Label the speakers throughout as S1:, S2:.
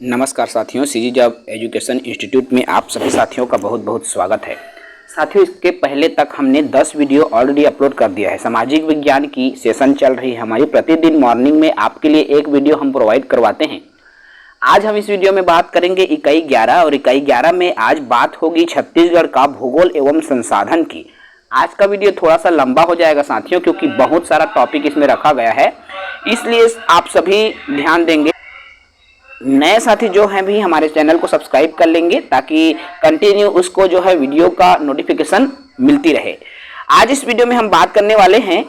S1: नमस्कार साथियों, CG job education institute में आप सभी साथियों का बहुत बहुत स्वागत है। साथियों, इसके पहले तक हमने 10 वीडियो ऑलरेडी अपलोड कर दिया है। सामाजिक विज्ञान की सेशन चल रही है हमारी, प्रतिदिन मॉर्निंग में आपके लिए एक वीडियो हम प्रोवाइड करवाते हैं। आज हम इस वीडियो में बात करेंगे इकाई 11 और इकाई 11 में आज बात होगी छत्तीसगढ़ का भूगोल एवं संसाधन की। आज का वीडियो थोड़ा सा लंबा हो जाएगा साथियों, क्योंकि बहुत सारा टॉपिक इसमें रखा गया है, इसलिए आप सभी ध्यान देंगे। नए साथी जो हैं भी हमारे चैनल को सब्सक्राइब कर लेंगे ताकि कंटिन्यू उसको जो है वीडियो का नोटिफिकेशन मिलती रहे। आज इस वीडियो में हम बात करने वाले हैं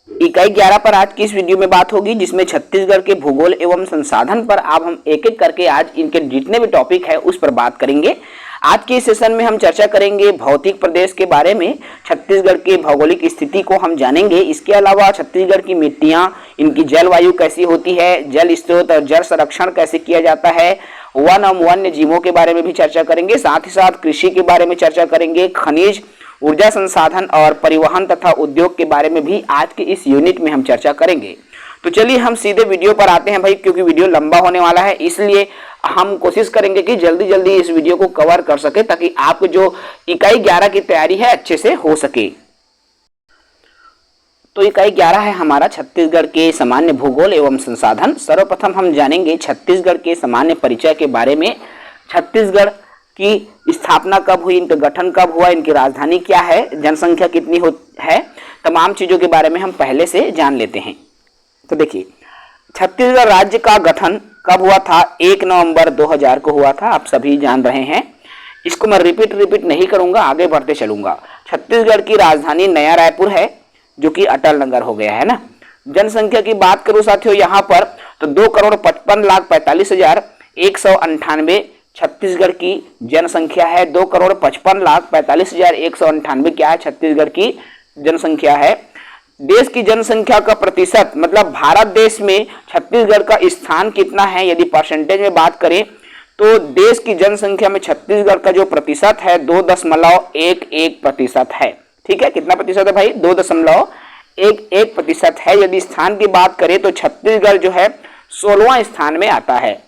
S1: इकाई 11 पर। आज की इस वीडियो में बात होगी जिसमें छत्तीसगढ़ के भूगोल एवं संसाधन पर अब हम एक एक करके आज इनके जितने भी टॉपिक है उस पर बात करेंगे। आज के इस सेशन में हम चर्चा करेंगे भौतिक प्रदेश के बारे में, छत्तीसगढ़ के भौगोलिक स्थिति को हम जानेंगे। इसके अलावा छत्तीसगढ़ की मिट्टियाँ, इनकी जलवायु कैसी होती है, जल स्रोत और जल संरक्षण कैसे किया जाता है, वन एवं वन्य जीवों के बारे में भी चर्चा करेंगे। साथ ही साथ कृषि के बारे में चर्चा करेंगे, खनिज, ऊर्जा संसाधन और परिवहन तथा उद्योग के बारे में भी आज के इस यूनिट में हम चर्चा करेंगे। तो चलिए हम सीधे वीडियो पर आते हैं भाई, क्योंकि वीडियो लंबा होने वाला है, इसलिए हम कोशिश करेंगे कि जल्दी जल्दी इस वीडियो को कवर कर सके ताकि आपको जो इकाई 11 की तैयारी है अच्छे से हो सके। तो इकाई 11 है हमारा छत्तीसगढ़ के सामान्य भूगोल एवं संसाधन। सर्वप्रथम हम जानेंगे छत्तीसगढ़ के सामान्य परिचय के बारे में। छत्तीसगढ़ की स्थापना कब हुई, इनका गठन कब हुआ, इनकी राजधानी क्या है, जनसंख्या कितनी है, तमाम चीज़ों के बारे में हम पहले से जान लेते हैं। तो देखिए, छत्तीसगढ़ राज्य का गठन कब हुआ था? 1 नवंबर 2000 को हुआ था। आप सभी जान रहे हैं, इसको मैं रिपीट नहीं करूंगा, आगे बढ़ते चलूंगा। छत्तीसगढ़ की राजधानी नया रायपुर है, जो कि अटल नगर हो गया है ना। जनसंख्या की बात करूं साथियों यहाँ पर, तो 2,55,45,198 छत्तीसगढ़ की जनसंख्या है। 2,55,45,198 क्या है? छत्तीसगढ़ की जनसंख्या है। देश की जनसंख्या का प्रतिशत, मतलब भारत देश में छत्तीसगढ़ का स्थान कितना है, यदि परसेंटेज में बात करें तो देश की जनसंख्या में छत्तीसगढ़ का जो प्रतिशत है 2.11% है। ठीक है, कितना प्रतिशत है भाई? 2.11% है। यदि स्थान की बात करें तो छत्तीसगढ़ जो है 16वां स्थान में आता है।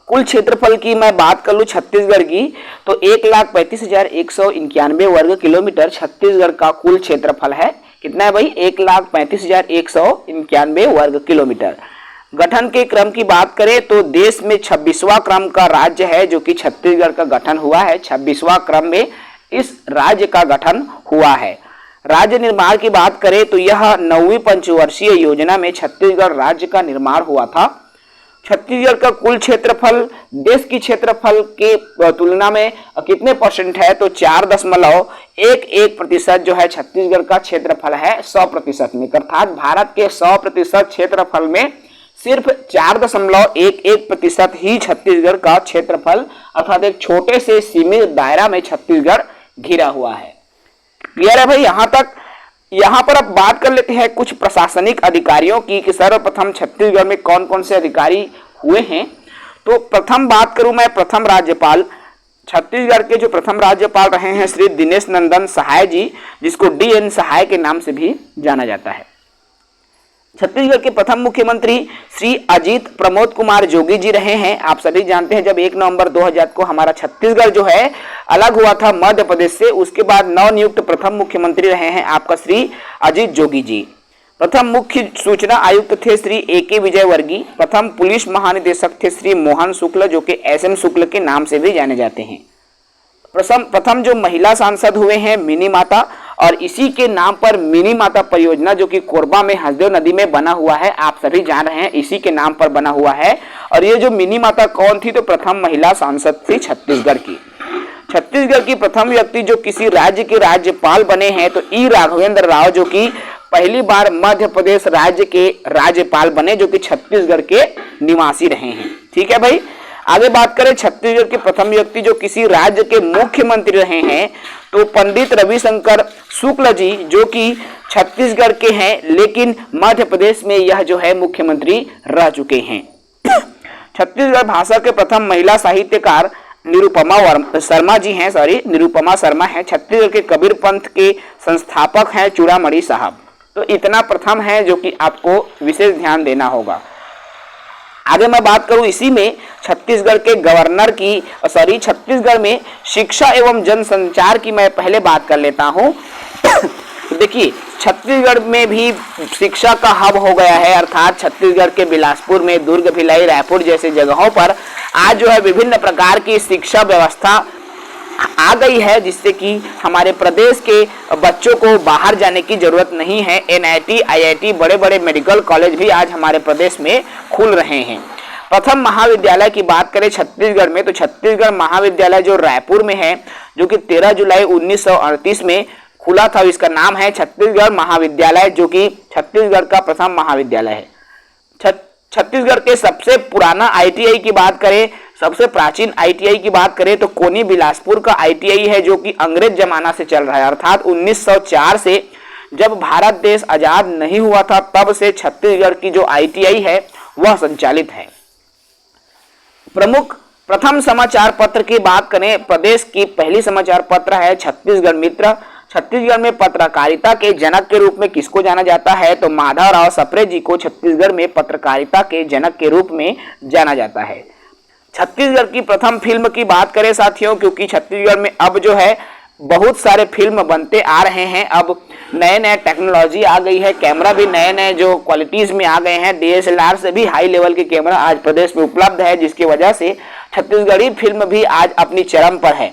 S1: कुल क्षेत्रफल की मैं बात कर लूँ छत्तीसगढ़ की, तो 1,35,191 वर्ग किलोमीटर छत्तीसगढ़ का कुल क्षेत्रफल है। कितना है भाई? 1,35,191 वर्ग किलोमीटर। गठन के क्रम की बात करें तो देश में 26वां क्रम का राज्य है जो कि छत्तीसगढ़ का गठन हुआ है। 26वां क्रम में इस राज्य का गठन हुआ है। राज्य निर्माण की बात करें तो यह 9वीं पंचवर्षीय योजना में छत्तीसगढ़ राज्य का निर्माण हुआ था। छत्तीसगढ़ का कुल क्षेत्रफल देश की क्षेत्रफल के तुलना में कितने परसेंट है? तो 4.11% जो है छत्तीसगढ़ का क्षेत्रफल है 100% में। अर्थात भारत के 100% क्षेत्रफल में सिर्फ 4.11% ही छत्तीसगढ़ का क्षेत्रफल, अर्थात एक छोटे से सीमित दायरा में छत्तीसगढ़ घिरा हुआ है। क्लियर है भाई यहाँ तक? यहाँ पर अब बात कर लेते हैं कुछ प्रशासनिक अधिकारियों की कि सर्वप्रथम छत्तीसगढ़ में कौन कौन से अधिकारी हुए हैं। तो प्रथम बात करूं मैं प्रथम राज्यपाल, छत्तीसगढ़ के जो प्रथम राज्यपाल रहे हैं श्री दिनेश नंदन सहाय जी, जिसको DN सहाय के नाम से भी जाना जाता है। छत्तीसगढ़ के प्रथम मुख्यमंत्री श्री अजीत प्रमोद कुमार जोगी जी रहे हैं। आप सभी जानते हैं जब 1 नवंबर 2000 को हमारा छत्तीसगढ़ जो है अलग हुआ था मध्य प्रदेश से, उसके बाद नवनियुक्त प्रथम मुख्यमंत्री रहे हैं आपका श्री अजीत जोगी जी। प्रथम मुख्य सूचना आयुक्त थे श्री AK विजयवर्गीय। प्रथम पुलिस महानिदेशक थे श्री मोहन शुक्ल, जो कि SM शुक्ल के नाम से भी जाने जाते हैं। प्रथम जो महिला सांसद हुए हैं मिनी माता, और इसी के नाम पर मिनी माता परियोजना जो कि कोरबा में हसदेव नदी में बना हुआ है, आप सभी जान रहे हैं, इसी के नाम पर बना हुआ है। और ये जो मिनी माता कौन थी? तो प्रथम महिला सांसद थी छत्तीसगढ़ की। छत्तीसगढ़ की प्रथम व्यक्ति जो किसी राज्य के राज्यपाल बने हैं तो E राघवेंद्र राव, जो कि पहली बार मध्य प्रदेश राज्य के राज्यपाल बने, जो कि छत्तीसगढ़ के निवासी रहे हैं। ठीक है भाई, आगे बात करें छत्तीसगढ़ के प्रथम व्यक्ति जो किसी राज्य के मुख्यमंत्री रहे हैं तो पंडित रविशंकर शुक्ल जी, जो कि छत्तीसगढ़ के हैं लेकिन मध्य प्रदेश में यह जो है मुख्यमंत्री रह चुके हैं। छत्तीसगढ़ भाषा के प्रथम महिला साहित्यकार निरुपमा शर्मा जी हैं, निरुपमा शर्मा हैं। छत्तीसगढ़ के कबीर पंथ के संस्थापक हैं चूड़ामणि साहब। तो इतना प्रथम है जो कि आपको विशेष ध्यान देना होगा। आगे मैं बात करूं इसी में छत्तीसगढ़ के गवर्नर की छत्तीसगढ़ में शिक्षा एवं जनसंचार की मैं पहले बात कर लेता हूं। तो देखिए छत्तीसगढ़ में भी शिक्षा का हब हो गया है, अर्थात छत्तीसगढ़ के बिलासपुर में, दुर्ग, भिलाई, रायपुर जैसे जगहों पर आज जो है विभिन्न प्रकार की शिक्षा व्यवस्था आ गई है, जिससे कि हमारे प्रदेश के बच्चों को बाहर जाने की जरूरत नहीं है। एनआईटी, आईआईटी, बड़े बड़े मेडिकल कॉलेज भी आज हमारे प्रदेश में खुल रहे हैं। प्रथम महाविद्यालय की बात करें छत्तीसगढ़ में, तो छत्तीसगढ़ महाविद्यालय जो रायपुर में है, जो कि 13 जुलाई 1938 में खुला था, इसका नाम है छत्तीसगढ़ महाविद्यालय, जो कि छत्तीसगढ़ का प्रथम महाविद्यालय है। छत्तीसगढ़ के सबसे पुराना आईटीआई की बात करें, सबसे प्राचीन आईटीआई की बात करें तो कोनी बिलासपुर का आईटीआई है, जो कि अंग्रेज जमाना से चल रहा है, अर्थात 1904 से जब भारत देश आजाद नहीं हुआ था तब से छत्तीसगढ़ की जो आईटीआई है वह संचालित है। प्रथम समाचार पत्र की बात करें, प्रदेश की पहली समाचार पत्र है छत्तीसगढ़ मित्र। छत्तीसगढ़ में पत्रकारिता के जनक के रूप में किसको जाना जाता है, तो माधवराव सप्रे जी को छत्तीसगढ़ में पत्रकारिता के जनक के रूप में जाना जाता है। छत्तीसगढ़ की प्रथम फिल्म की बात करें साथियों, क्योंकि छत्तीसगढ़ में अब जो है बहुत सारे फिल्म बनते आ रहे हैं, अब नए नए टेक्नोलॉजी आ गई है, कैमरा भी नए नए जो क्वालिटीज में आ गए हैं, डीएसएलआर से भी हाई लेवल के कैमरा आज प्रदेश में उपलब्ध है, जिसकी वजह से छत्तीसगढ़ी फिल्म भी आज अपनी चरम पर है।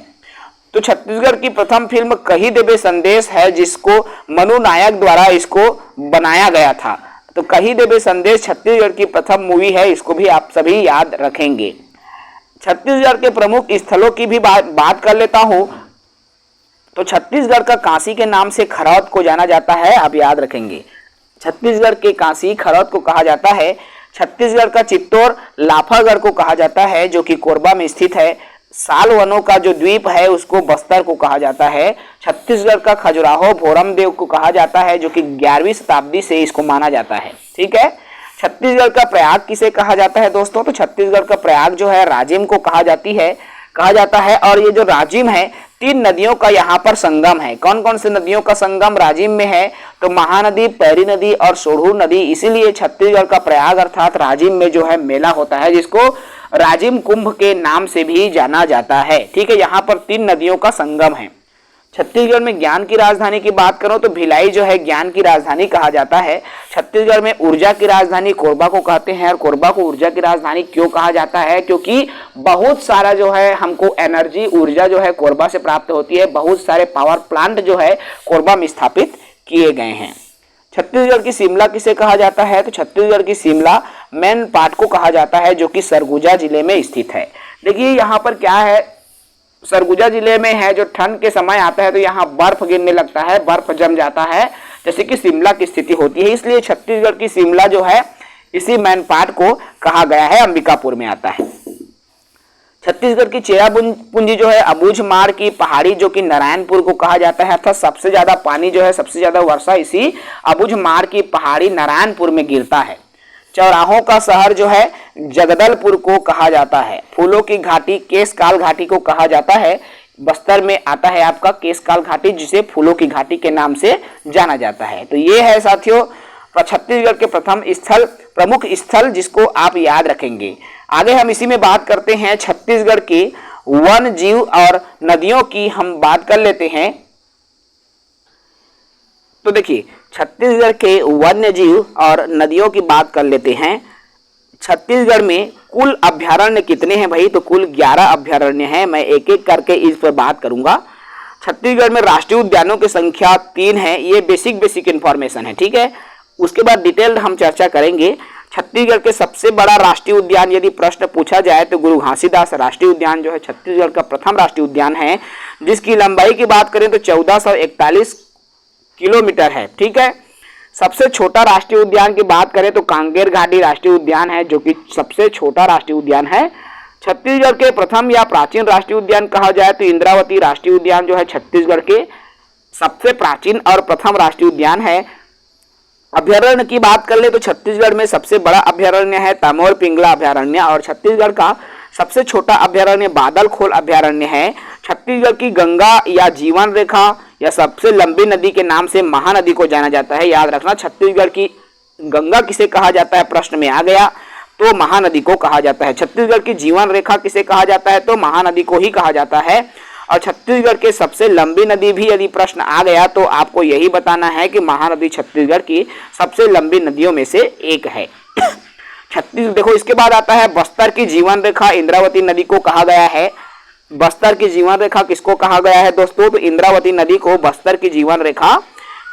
S1: तो छत्तीसगढ़ की प्रथम फिल्म कही देबे संदेश है, जिसको मनु नायक द्वारा इसको बनाया गया था। तो कही देबे संदेश छत्तीसगढ़ की प्रथम मूवी है, इसको भी आप सभी याद रखेंगे। छत्तीसगढ़ के प्रमुख स्थलों की भी बात कर लेता हूं, तो छत्तीसगढ़ का काशी के नाम से खरौद को जाना जाता है, आप याद रखेंगे। छत्तीसगढ़ के काशी खरौद को कहा जाता है। छत्तीसगढ़ का चित्तौड़ लाफागढ़ को कहा जाता है, जो कि कोरबा में स्थित है। साल वनों का जो द्वीप है उसको बस्तर को कहा जाता है। छत्तीसगढ़ का खजुराहो भोरमदेव को कहा जाता है, जो कि 11वीं शताब्दी से इसको माना जाता है। ठीक है। छत्तीसगढ़ का प्रयाग किसे कहा जाता है दोस्तों, तो छत्तीसगढ़ का प्रयाग जो है राजिम को कहा जाता है। और ये जो राजिम है 3 नदियों का यहाँ पर संगम है। कौन कौन से नदियों का संगम राजिम में है, तो महानदी, पैरी नदी और सोढ़ू नदी। इसीलिए छत्तीसगढ़ का प्रयाग अर्थात राजिम में जो है मेला होता है, जिसको राजिम कुंभ के नाम से भी जाना जाता है। ठीक है, यहाँ पर 3 नदियों का संगम है। छत्तीसगढ़ में ज्ञान की राजधानी की बात करो तो भिलाई जो है ज्ञान की राजधानी कहा जाता है। छत्तीसगढ़ में ऊर्जा की राजधानी कोरबा को कहते हैं। और कोरबा को ऊर्जा की राजधानी क्यों कहा जाता है, क्योंकि बहुत सारा जो है हमको एनर्जी, ऊर्जा जो है कोरबा से प्राप्त होती है। बहुत सारे पावर प्लांट जो है कोरबा में स्थापित किए गए हैं। छत्तीसगढ़ की शिमला किसे कहा जाता है, तो छत्तीसगढ़ की शिमला मैन पाट को कहा जाता है, जो कि सरगुजा जिले में स्थित है। देखिए यहाँ पर क्या है, सरगुजा जिले में है, जो ठंड के समय आता है तो यहाँ बर्फ गिरने लगता है, बर्फ जम जाता है, जैसे कि शिमला की स्थिति होती है। इसलिए छत्तीसगढ़ की शिमला जो है इसी मैनपाट को कहा गया है, अंबिकापुर में आता है। छत्तीसगढ़ की चेरापूंजी जो है अबूझमाड़ की पहाड़ी, जो कि नारायणपुर को कहा जाता है, अर्थात सबसे ज्यादा पानी जो है, सबसे ज्यादा वर्षा इसी अबूझमाड़ की पहाड़ी नारायणपुर में गिरता है। चौराहों का शहर जो है जगदलपुर को कहा जाता है। फूलों की घाटी केशकाल घाटी को कहा जाता है, बस्तर में आता है आपका केशकाल घाटी, जिसे फूलों की घाटी के नाम से जाना जाता है। तो ये है साथियों छत्तीसगढ़ के प्रमुख स्थल जिसको आप याद रखेंगे। आगे हम इसी में बात करते हैं छत्तीसगढ़ के वन जीव और नदियों की हम बात कर लेते हैं। तो देखिए छत्तीसगढ़ के वन्य जीव और नदियों की बात कर लेते हैं। छत्तीसगढ़ में कुल अभ्यारण्य कितने हैं भाई, तो कुल 11 अभ्यारण्य हैं। मैं एक एक करके इस पर बात करूंगा। छत्तीसगढ़ में राष्ट्रीय उद्यानों की संख्या 3 है। ये बेसिक इंफॉर्मेशन है, ठीक है। उसके बाद डिटेल्ड हम चर्चा करेंगे। छत्तीसगढ़ के सबसे बड़ा राष्ट्रीय उद्यान यदि प्रश्न पूछा जाए तो गुरु घासीदास राष्ट्रीय उद्यान जो है छत्तीसगढ़ का प्रथम राष्ट्रीय उद्यान है, जिसकी लंबाई की बात करें तो 1441 किलोमीटर है, ठीक है। सबसे छोटा राष्ट्रीय उद्यान की बात करें तो कांगेर घाटी राष्ट्रीय उद्यान है, जो कि सबसे छोटा राष्ट्रीय उद्यान है। छत्तीसगढ़ के प्रथम या प्राचीन राष्ट्रीय उद्यान कहा जाए तो इंद्रावती राष्ट्रीय उद्यान जो है छत्तीसगढ़ के सबसे प्राचीन और प्रथम राष्ट्रीय उद्यान है। अभ्यारण्य की बात कर ले तो छत्तीसगढ़ में सबसे बड़ा अभ्यारण्य है तमोर पिंगला अभ्यारण्य, और छत्तीसगढ़ का सबसे छोटा अभ्यारण्य बादलखोल अभ्यारण्य है। छत्तीसगढ़ की गंगा या जीवन रेखा या सबसे लंबी नदी के नाम से महानदी को जाना जाता है, याद रखना। छत्तीसगढ़ की गंगा किसे कहा जाता है प्रश्न में आ गया। तो महानदी को कहा जाता है। छत्तीसगढ़ की जीवन रेखा किसे कहा जाता है? तो महानदी को ही कहा जाता है। और छत्तीसगढ़ के सबसे लंबी नदी भी यदि प्रश्न आ गया तो आपको यही बताना है कि महानदी छत्तीसगढ़ की सबसे लंबी नदियों में से एक है। देखो इसके बाद आता है बस्तर की जीवन रेखा इंद्रावती नदी को कहा गया है। बस्तर की जीवन रेखा किसको कहा गया है दोस्तों? तो इंद्रावती नदी को बस्तर की जीवन रेखा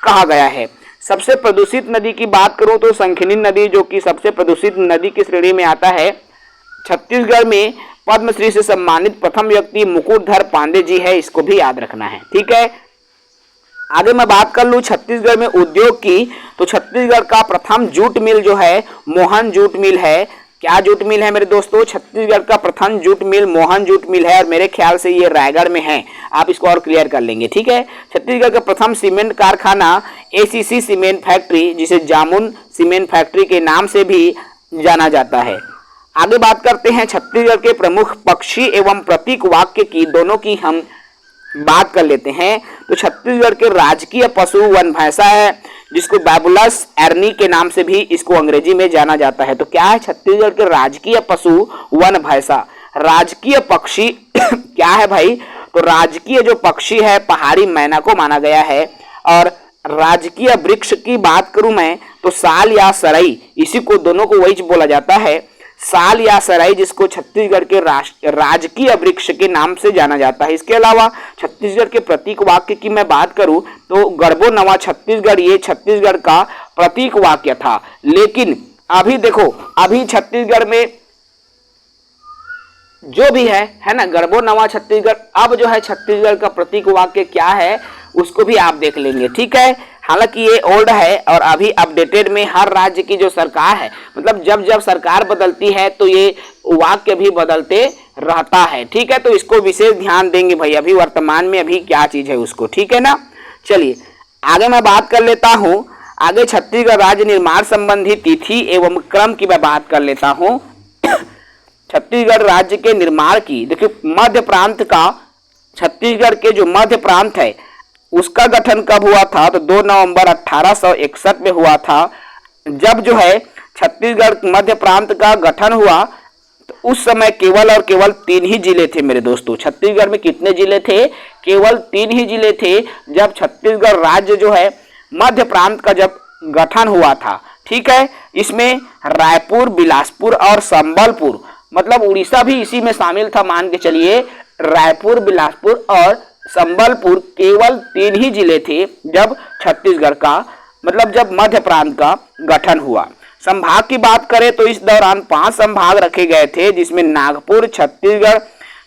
S1: कहा गया है। सबसे प्रदूषित नदी की बात करूं तो शंखिनी नदी, जो कि सबसे प्रदूषित नदी की श्रेणी में आता है। छत्तीसगढ़ में पद्मश्री से सम्मानित प्रथम व्यक्ति मुकुटधर पांडे जी है, इसको भी याद रखना है। ठीक है, आगे मैं बात कर लूं छत्तीसगढ़ में उद्योग की, तो छत्तीसगढ़ का प्रथम जूट मिल जो है मोहन जूट मिल है। क्या जूट मिल है मेरे दोस्तों? छत्तीसगढ़ का प्रथम jute mill Mohan jute mill है और मेरे ख्याल से ये रायगढ़ में है। आप इसको और क्लियर कर लेंगे। ठीक है, छत्तीसगढ़ का प्रथम सीमेंट कारखाना एसीसी सीमेंट फैक्ट्री, जिसे जामुन सीमेंट फैक्ट्री के नाम से भी जाना जाता है। आगे बात करते हैं छत्तीसगढ़ के प्रमुख पक्षी एवं प्रतीक वाक्य की, दोनों की हम बात कर लेते हैं। तो छत्तीसगढ़ के राजकीय पशु वन भैंसा है, जिसको बैबुलस एर्नी के नाम से भी इसको अंग्रेजी में जाना जाता है। तो क्या है छत्तीसगढ़ के राजकीय पशु वन भैंसा? राजकीय पक्षी क्या है भाई? तो राजकीय जो पक्षी है पहाड़ी मैना को माना गया है। और राजकीय वृक्ष की बात करूं मैं तो साल या सरई, इसी को दोनों को वही बोला जाता है, साल या सराई, जिसको छत्तीसगढ़ के राजकीय वृक्ष के नाम से जाना जाता है। इसके अलावा छत्तीसगढ़ के प्रतीक वाक्य की मैं बात करूं तो गढ़बो नवा छत्तीसगढ़, ये छत्तीसगढ़ का प्रतीक वाक्य था। लेकिन अभी देखो, अभी छत्तीसगढ़ में जो भी है ना, गढ़बो नवा छत्तीसगढ़, अब जो है छत्तीसगढ़ का प्रतीक वाक्य क्या है उसको भी आप देख लेंगे। ठीक है, हालांकि ये ओल्ड है और अभी अपडेटेड में हर राज्य की जो सरकार है, मतलब जब जब सरकार बदलती है तो ये वाक्य भी बदलते रहता है। ठीक है, तो इसको विशेष ध्यान देंगे भाई, अभी वर्तमान में अभी क्या चीज है उसको। ठीक है ना, चलिए आगे मैं बात कर लेता हूँ। आगे छत्तीसगढ़ राज्य निर्माण संबंधी तिथि एवं क्रम की मैं बात कर लेता हूँ। छत्तीसगढ़ राज्य के निर्माण की, देखिए मध्य प्रांत का, छत्तीसगढ़ के जो मध्य प्रांत है उसका गठन कब हुआ था? तो 2 नवंबर 1861 में हुआ था। जब जो है छत्तीसगढ़ मध्य प्रांत का गठन हुआ तो उस समय केवल और केवल 3 ही जिले थे मेरे दोस्तों। छत्तीसगढ़ में कितने जिले थे? केवल 3 ही जिले थे जब छत्तीसगढ़ राज्य जो है मध्य प्रांत का जब गठन हुआ था। ठीक है, इसमें रायपुर, बिलासपुर और संबलपुर, मतलब उड़ीसा भी इसी में शामिल था, मान के चलिए। रायपुर, बिलासपुर और संबलपुर केवल 3 ही जिले थे जब छत्तीसगढ़ का, मतलब जब मध्य प्रांत का गठन हुआ। संभाग की बात करें तो इस दौरान 5 संभाग रखे गए थे, जिसमें नागपुर, छत्तीसगढ़,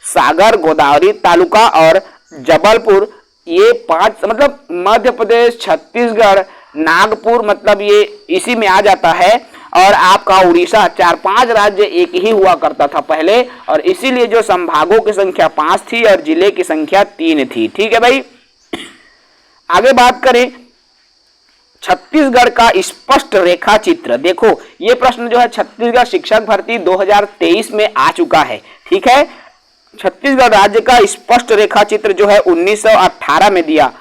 S1: सागर, गोदावरी तालुका और जबलपुर, ये 5, मतलब मध्य प्रदेश, छत्तीसगढ़, नागपुर, मतलब ये इसी में आ जाता है। और आपका उड़ीसा, 4-5 राज्य एक ही हुआ करता था पहले, और इसीलिए जो संभागों की संख्या 5 थी और जिले की संख्या 3 थी। ठीक है भाई, आगे बात करें छत्तीसगढ़ का स्पष्ट रेखा चित्र। देखो ये प्रश्न जो है छत्तीसगढ़ शिक्षक भर्ती 2023 में आ चुका है। ठीक है, छत्तीसगढ़ राज्य का स्पष्ट रेखा चित्र जो है 1918 में दिया।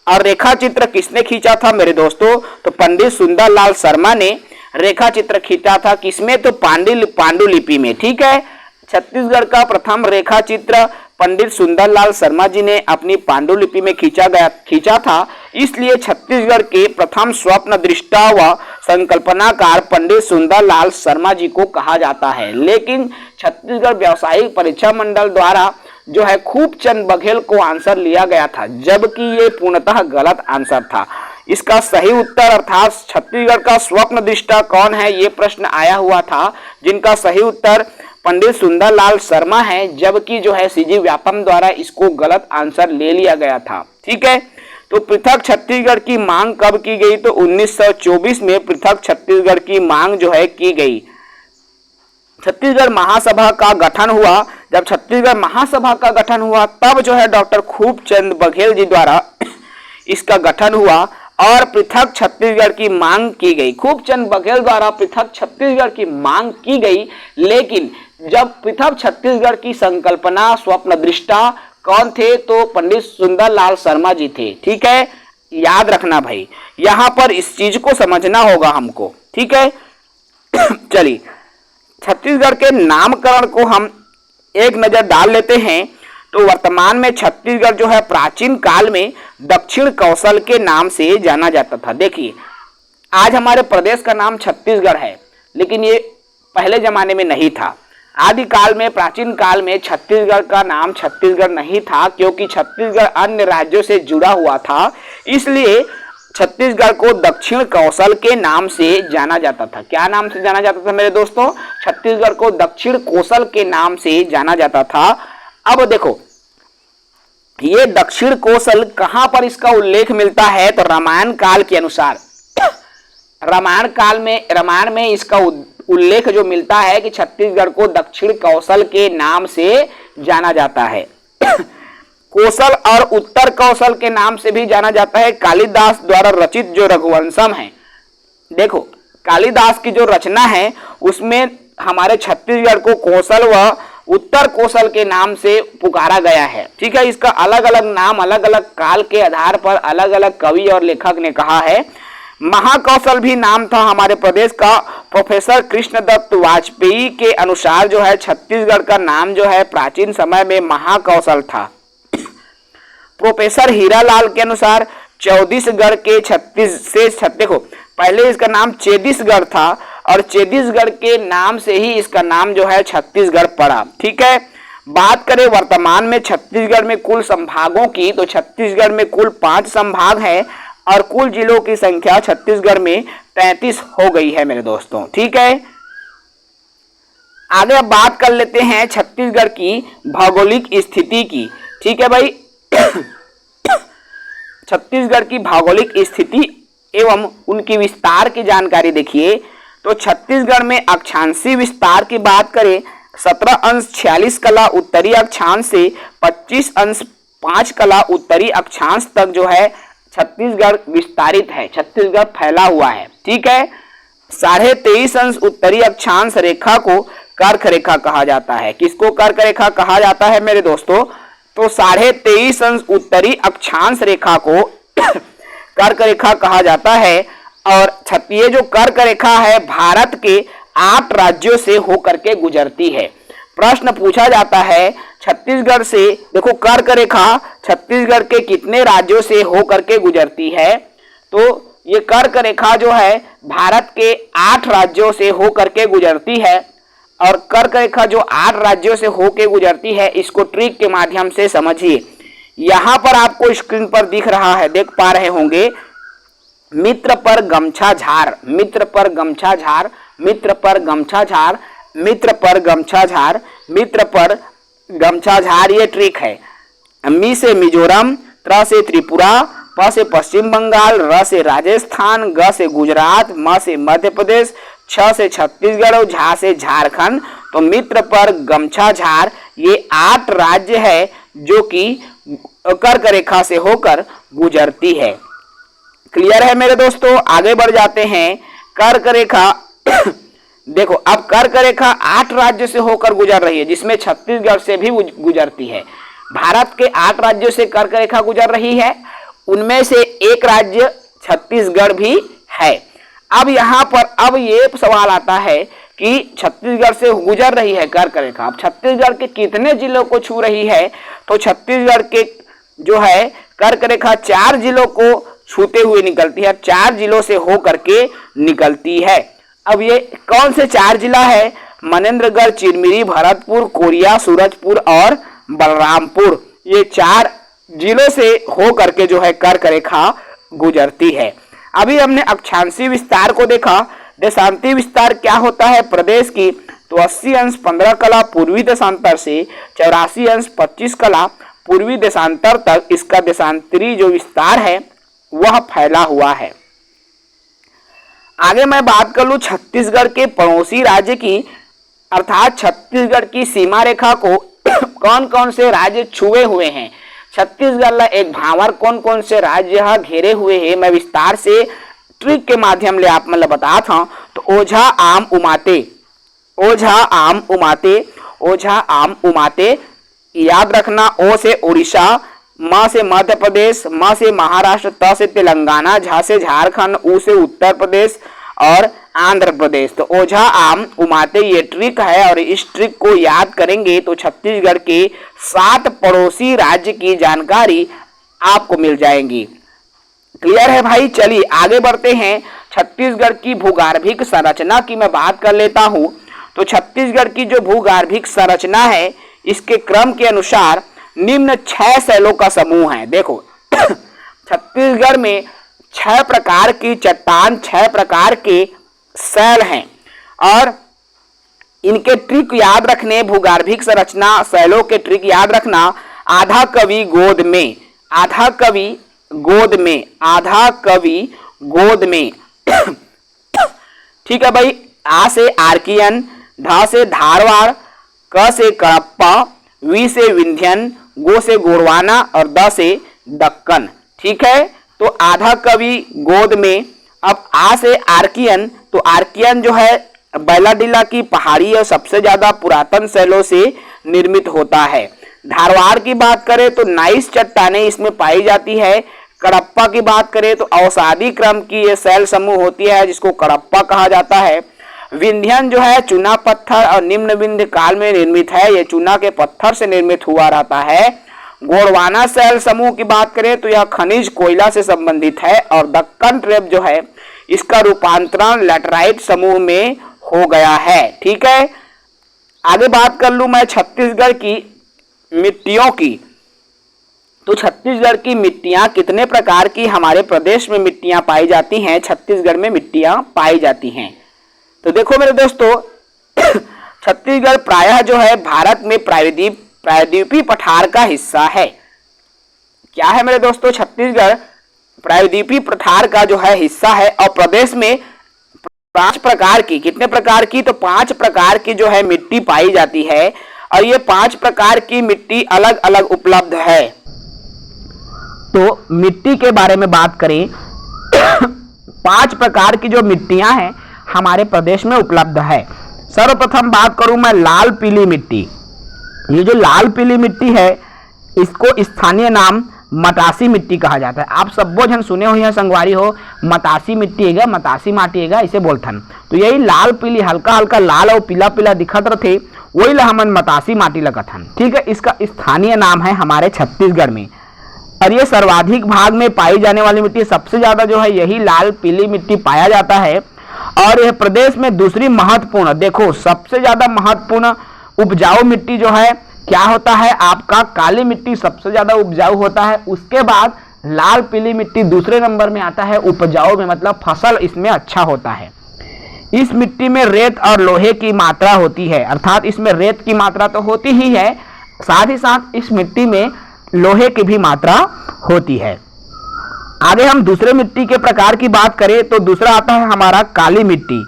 S1: और रेखा चित्र किसने खींचा था मेरे दोस्तों? तो पंडित सुंदरलाल शर्मा ने रेखा चित्र खींचा था। किसमें? तो पांडुलिपि में। ठीक है, छत्तीसगढ़ का प्रथम रेखा चित्र पंडित सुंदरलाल शर्मा जी ने अपनी पांडुलिपि में खींचा था। इसलिए छत्तीसगढ़ के प्रथम स्वप्न दृष्टा व संकल्पनाकार पंडित सुंदरलाल शर्मा जी को कहा जाता है। लेकिन छत्तीसगढ़ व्यावसायिक परीक्षा मंडल द्वारा जो है खूबचंद बघेल को आंसर लिया गया था, जबकि ये पूर्णतः गलत आंसर था। इसका सही उत्तर अर्थात छत्तीसगढ़ का स्वप्न दृष्टा कौन है, ये प्रश्न आया हुआ था, जिनका सही उत्तर पंडित सुंदरलाल शर्मा है, जबकि जो है सीजी व्यापम द्वारा इसको गलत आंसर ले लिया गया था। ठीक है, तो पृथक छत्तीसगढ़ की मांग कब की गई? तो 1924 में पृथक छत्तीसगढ़ की मांग जो है की गई। छत्तीसगढ़ महासभा का गठन हुआ। जब छत्तीसगढ़ महासभा का गठन हुआ तब जो है डॉक्टर खूबचंद बघेल जी द्वारा इसका गठन हुआ और पृथक छत्तीसगढ़ की मांग की गई। खूबचंद बघेल द्वारा पृथक छत्तीसगढ़ की मांग की गई, लेकिन जब पृथक छत्तीसगढ़ की संकल्पना स्वप्न दृष्टा कौन थे? तो पंडित सुंदरलाल शर्मा जी थे। ठीक है, याद रखना भाई, यहां पर इस चीज को समझना होगा हमको। ठीक है, चलिए छत्तीसगढ़ के नामकरण को हम एक नजर डाल लेते हैं तो वर्तमान में छत्तीसगढ़ जो है प्राचीन काल में दक्षिण कौशल के नाम से जाना जाता था। देखिए, आज हमारे प्रदेश का नाम छत्तीसगढ़ है, लेकिन ये पहले जमाने में नहीं था। आदिकाल में, प्राचीन काल में छत्तीसगढ़ का नाम छत्तीसगढ़ नहीं था, क्योंकि छत्तीसगढ़ अन्य राज्यों से जुड़ा हुआ था, इसलिए छत्तीसगढ़ को दक्षिण कौशल के नाम से जाना जाता था। क्या नाम से जाना जाता था मेरे दोस्तों? छत्तीसगढ़ को दक्षिण कौशल के नाम से जाना जाता था। अब देखो, ये दक्षिण कौशल कहां पर इसका उल्लेख मिलता है? तो रामायण काल के अनुसार रामायण में इसका उल्लेख जो मिलता है कि छत्तीसगढ़ को दक्षिण कौशल के नाम से जाना जाता है। कौशल और उत्तर कौशल के नाम से भी जाना जाता है। कालिदास द्वारा रचित जो रघुवंशम है, देखो कालिदास की जो रचना है उसमें हमारे छत्तीसगढ़ को कौशल व उत्तर कौशल के नाम से पुकारा गया है। ठीक है, इसका अलग अलग नाम अलग अलग काल के आधार पर अलग अलग कवि और लेखक ने कहा है। महाकौशल भी नाम था हमारे प्रदेश का। प्रोफेसर कृष्णदत्त वाजपेयी के अनुसार जो है छत्तीसगढ़ का नाम जो है प्राचीन समय में महाकौशल था। प्रोफेसर हीरालाल के अनुसार चौतीसगढ़ के देखो, पहले इसका नाम चेतीसगढ़ था और चेतीसगढ़ के नाम से ही इसका नाम जो है छत्तीसगढ़ पड़ा। ठीक है, बात करें वर्तमान में छत्तीसगढ़ में कुल संभागों की, तो छत्तीसगढ़ में कुल 5 संभाग हैं और कुल जिलों की संख्या छत्तीसगढ़ में 33 हो गई है मेरे दोस्तों। ठीक है, आगे अब बात कर लेते हैं छत्तीसगढ़ की भौगोलिक स्थिति की। ठीक है भाई, छत्तीसगढ़ की भौगोलिक स्थिति एवं उनकी विस्तार की जानकारी देखिए तो छत्तीसगढ़ में अक्षांशीय विस्तार की बात करें 17 अंश 46 कला उत्तरी अक्षांश से 25 अंश 5 कला उत्तरी अक्षांश तक जो है छत्तीसगढ़ विस्तारित है, छत्तीसगढ़ फैला हुआ है। ठीक है, 23.5 अंश उत्तरी अक्षांश रेखा को कर्क रेखा कहा जाता है। किसको कर्क रेखा कहा जाता है मेरे दोस्तों? तो 23.5 अंश उत्तरी अक्षांश रेखा को कर्क रेखा कहा जाता है। और ये जो कर्क रेखा है भारत के 8 राज्यों से होकर के गुजरती है। प्रश्न पूछा जाता है छत्तीसगढ़ से, देखो कर्क रेखा छत्तीसगढ़ के कितने राज्यों से होकर के गुजरती है? तो ये कर्क रेखा जो है भारत के 8 राज्यों से होकर के गुजरती है। और कर्क रेखा जो 8 राज्यों से होकर गुजरती है, इसको ट्रिक के माध्यम से समझिए। यहां पर आपको स्क्रीन पर दिख रहा है, देख पा रहे होंगे, मित्र पर गमछा झार, मित्र पर गमछा झार, मित्र पर गमछा झार, मित्र पर गमछा झार, मित्र पर गमछा झार, ये ट्रिक है। मी से मिजोरम, त्र से त्रिपुरा, प से पश्चिम बंगाल, र से राजस्थान, ग से गुजरात, म से मध्य प्रदेश, छ से छत्तीसगढ़ और झा से झारखंड। तो मित्र पर गमछा झार ये 8 राज्य है जो कि कर्क रेखा से होकर गुजरती है। क्लियर है मेरे दोस्तों? आगे बढ़ जाते हैं। कर्क रेखा देखो, अब कर्क रेखा 8 राज्यों से होकर गुजर रही है, जिसमें छत्तीसगढ़ से भी गुजरती है। भारत के 8 राज्यों से कर्क रेखा गुजर रही है, उनमें से एक राज्य छत्तीसगढ़ भी है। अब यहाँ पर अब ये सवाल आता है कि छत्तीसगढ़ से गुजर रही है कर्क रेखा, अब छत्तीसगढ़ के कितने जिलों को छू रही है? तो छत्तीसगढ़ के जो है कर्क रेखा 4 जिलों को छूते हुए निकलती है, 4 जिलों से होकर के निकलती है। अब ये कौन से 4 जिला है? मनेन्द्रगढ़, चिरमिरी, भरतपुर, कोरिया, सूरजपुर और बलरामपुर। ये 4 जिलों से होकर के जो है कर्क रेखा गुजरती है। अभी हमने अक्षांशीय विस्तार को देखा। देशांतीय विस्तार क्या होता है प्रदेश की? तो 80 अंश 15 कला पूर्वी देशांतर से 84 अंश 25 कला पूर्वी देशांतर तक इसका देशांतरी जो विस्तार है वह फैला हुआ है। आगे मैं बात कर लूं छत्तीसगढ़ के पड़ोसी राज्य की, अर्थात छत्तीसगढ़ की सीमा रेखा को कौन कौन से राज्य छुए हुए हैं। छत्तीसगढ़ एक भावर कौन कौन से राज्य घेरे हुए हैं, मैं विस्तार से ट्रिक के माध्यम ले आप मतलब बता था। तो ओझा आम उमाते, ओझा आम उमाते, ओझा आम उमाते, याद रखना। ओ से उड़ीसा, म से मध्य प्रदेश, म से महाराष्ट्र, त से तेलंगाना, झ से झारखंड, उ से उत्तर प्रदेश और आंध्र प्रदेश। तो ओझा आम उमाते ये ट्रिक है और इस ट्रिक को याद करेंगे तो छत्तीसगढ़ के 7 पड़ोसी राज्य की जानकारी आपको मिल जाएंगी। क्लियर है भाई। चलिए आगे बढ़ते हैं। छत्तीसगढ़ की भूगर्भिक संरचना की मैं बात कर लेता हूं। तो छत्तीसगढ़ की जो भूगर्भिक संरचना है इसके क्रम के अनुसार निम्न 6 शैलों का समूह है। देखो छत्तीसगढ़ में 6 प्रकार की चट्टान, 6 प्रकार के शैल हैं और इनके ट्रिक याद रखने, भूगर्भिक संरचना शैलों के ट्रिक याद रखना। आधा कवि गोद में, आधा कवि गोद में, आधा कवि गोद में ठीक है भाई। आ से आर्कियन, ध से धारवाड़, क से कड़प्पा, वी से विंध्यन, गो से गोंडवाना और द से दक्कन। ठीक है। तो आधा कवि गोद में। अब आ से आर्कियन, तो आर्कियन जो है बैलाडीला की पहाड़ी और सबसे ज्यादा पुरातन शैलों से निर्मित होता है। धारवाड़ की बात करें तो नाइस चट्टानें इसमें पाई जाती है। कड़प्पा की बात करें तो अवसादी क्रम की ये शैल समूह होती है जिसको कड़प्पा कहा जाता है। विंध्यन जो है चूना पत्थर और निम्न विंध्य काल में निर्मित है, ये चूना के पत्थर से निर्मित हुआ रहता है। गोंडवाना शैल समूह की बात करें तो यह खनिज कोयला से संबंधित है और दक्कन ट्रेप जो है इसका रूपांतरण लैटराइट समूह में हो गया है। ठीक है। आगे बात कर लूं मैं छत्तीसगढ़ की मिट्टियों की। तो छत्तीसगढ़ की मिट्टियां कितने प्रकार की हमारे प्रदेश में मिट्टियां पाई जाती हैं, छत्तीसगढ़ में मिट्टियां पाई जाती हैं। तो देखो मेरे दोस्तों छत्तीसगढ़ प्रायः जो है भारत में प्रायद्वीपीय पठार का हिस्सा है। क्या है मेरे दोस्तों? छत्तीसगढ़ प्रायद्वीपीय पठार का जो है हिस्सा है और प्रदेश में 5 प्रकार की, कितने प्रकार की? तो 5 प्रकार की जो है मिट्टी पाई जाती है और ये 5 प्रकार की मिट्टी अलग अलग उपलब्ध है। तो मिट्टी के बारे में बात करें 5 प्रकार की जो मिट्टियां हैं हमारे प्रदेश में उपलब्ध है। सर्वप्रथम बात करूं मैं लाल पीली मिट्टी। ये जो लाल पीली मिट्टी है इसको स्थानीय नाम मतासी मिट्टी कहा जाता है। आप सब जन सुने हुए हैं संगवारी हो, मतासी मिट्टी है, मतासी माटी है इसे बोलथन। तो यही लाल पीली हल्का हल्का लाल और पीला पीला दिखत रहे वही ला हमन मतासी माटी लगथन। ठीक है। इसका स्थानीय नाम है हमारे छत्तीसगढ़ में और ये सर्वाधिक भाग में पाई जाने वाली मिट्टी, सबसे ज्यादा जो है यही लाल पीली मिट्टी पाया जाता है। और यह प्रदेश में दूसरी महत्वपूर्ण, देखो सबसे ज्यादा महत्वपूर्ण उपजाऊ मिट्टी जो है क्या होता है आपका? काली मिट्टी सबसे ज्यादा उपजाऊ होता है। उसके बाद लाल पीली मिट्टी दूसरे नंबर में आता है उपजाऊ में, मतलब फसल इसमें अच्छा होता है। इस मिट्टी में रेत और लोहे की मात्रा होती है, अर्थात इसमें रेत की मात्रा तो होती ही है, साथ ही साथ इस मिट्टी में लोहे की भी मात्रा होती है। आगे हम दूसरे मिट्टी के प्रकार की बात करें तो दूसरा आता है हमारा काली मिट्टी।